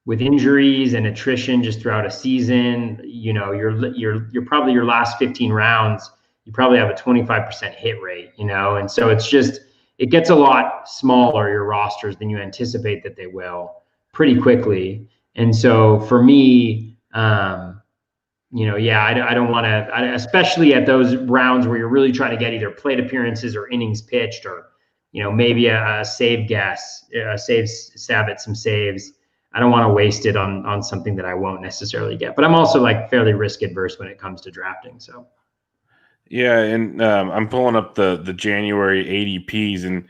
with injuries and attrition just throughout a season, you're probably your last 15 rounds, you probably have a 25% hit rate, and so it gets a lot smaller, your rosters, than you anticipate that they will pretty quickly. And so for me, yeah, I don't want to, especially at those rounds where you're really trying to get either plate appearances or innings pitched, or maybe a save guess, stab at some saves. I don't want to waste it on something that I won't necessarily get. But I'm also like fairly risk adverse when it comes to drafting. So yeah, and I'm pulling up the January ADPs, and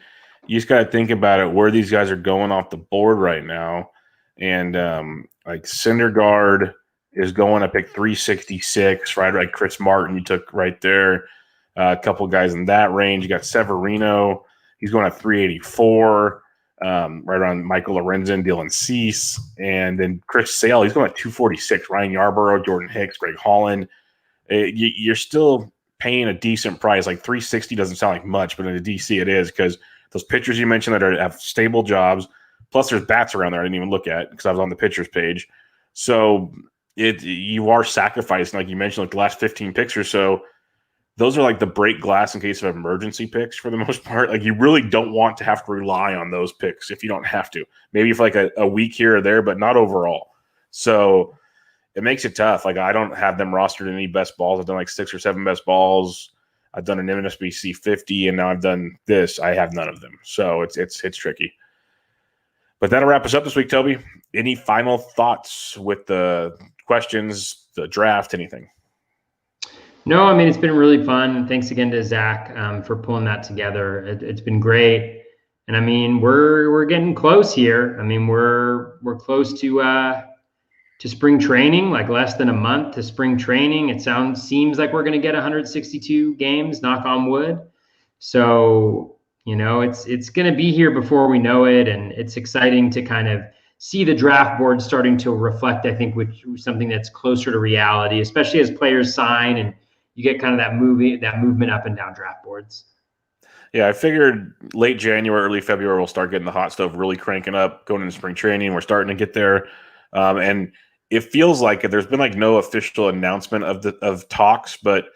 you just got to think about it where these guys are going off the board right now, and like Syndergaard is going to pick 366, right? Like Chris Martin, you took right there. A couple guys in that range. You got Severino, he's going at 384, right around Michael Lorenzen, Dylan Cease, and then Chris Sale, he's going at 246. Ryan Yarborough, Jordan Hicks, Greg Holland. You're still paying a decent price. Like 360 doesn't sound like much, but in the DC it is, because those pitchers you mentioned that have stable jobs, plus there's bats around there I didn't even look at because I was on the pitchers page. So you are sacrificing, like you mentioned, like the last 15 picks or so. Those are like the break glass in case of emergency picks for the most part. Like you really don't want to have to rely on those picks if you don't have to. Maybe for like a week here or there, but not overall. So it makes it tough. Like I don't have them rostered in any best balls. I've done like 6 or 7 best balls. I've done an MSBC 50, and now I've done this. I have none of them. So it's tricky. But that'll wrap us up this week, Toby. Any final thoughts with the questions, the draft, anything? No, I mean, it's been really fun. Thanks again to Zach for pulling that together. It's been great. And I mean, we're getting close here. I mean, we're close to spring training, like less than a month to spring training. It seems like we're going to get 162 games, knock on wood. So, it's going to be here before we know it. And it's exciting to kind of see the draft board starting to reflect, I think, with something that's closer to reality, especially as players sign and you get kind of that movement up and down draft boards. Yeah, I figured late January, early February, we'll start getting the hot stove really cranking up, going into spring training. We're starting to get there. And it feels like there's been like no official announcement of talks, but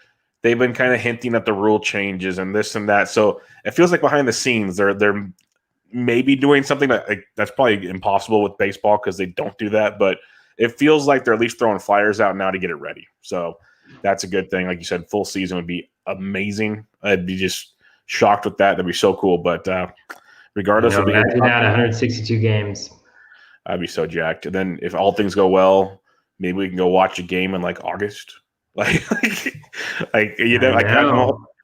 they've been kind of hinting at the rule changes and this and that. So it feels like behind the scenes, they're maybe doing something that's probably impossible with baseball because they don't do that. But it feels like they're at least throwing flyers out now to get it ready. So that's a good thing. Like you said, full season would be amazing. I'd be just shocked with that. That'd be so cool. But regardless of imagine that 162 games. I'd be so jacked. And then if all things go well, maybe we can go watch a game in like August. Like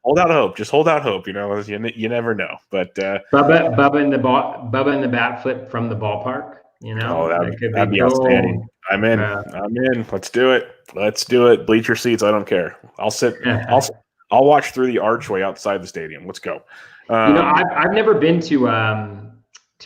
hold out hope. Just hold out hope. You never know. But Bubba and the Bat Flip from the ballpark. That'd be outstanding. I'm in. I'm in. Let's do it. Bleacher seats. I don't care. I'll sit. I'll watch through the archway outside the stadium. Let's go. I've never been to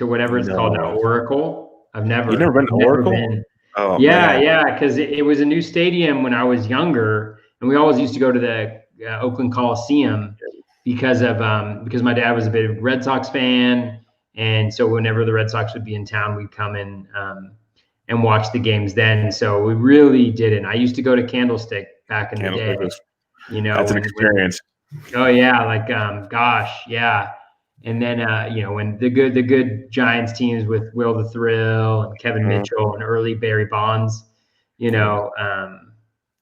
whatever it's called now, Oracle. You've never been to Oracle? Oh, yeah, because it was a new stadium when I was younger, and we always used to go to the Oakland Coliseum because my dad was a big Red Sox fan, and so whenever the Red Sox would be in town, we'd come in and watch the games then. So we really didn't. I used to go to Candlestick back in the day. That's an experience. Oh yeah, gosh, yeah. And then when the good Giants teams with Will the Thrill and Kevin Mitchell and early Barry Bonds,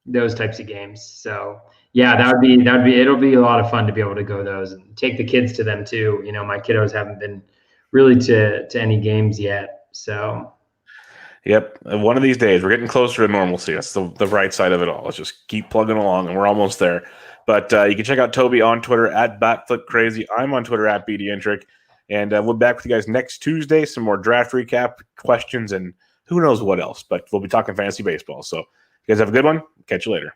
those types of games. So yeah, it'll be a lot of fun to be able to go those and take the kids to them too. My kiddos haven't been really to any games yet. So yep. One of these days, we're getting closer to normalcy. That's the right side of it all. Let's just keep plugging along, and we're almost there. But you can check out Toby on Twitter at BatFlipCrazy. I'm on Twitter at BDentric. And we'll be back with you guys next Tuesday. Some more draft recap questions and who knows what else. But we'll be talking fantasy baseball. So You guys have a good one. Catch you later.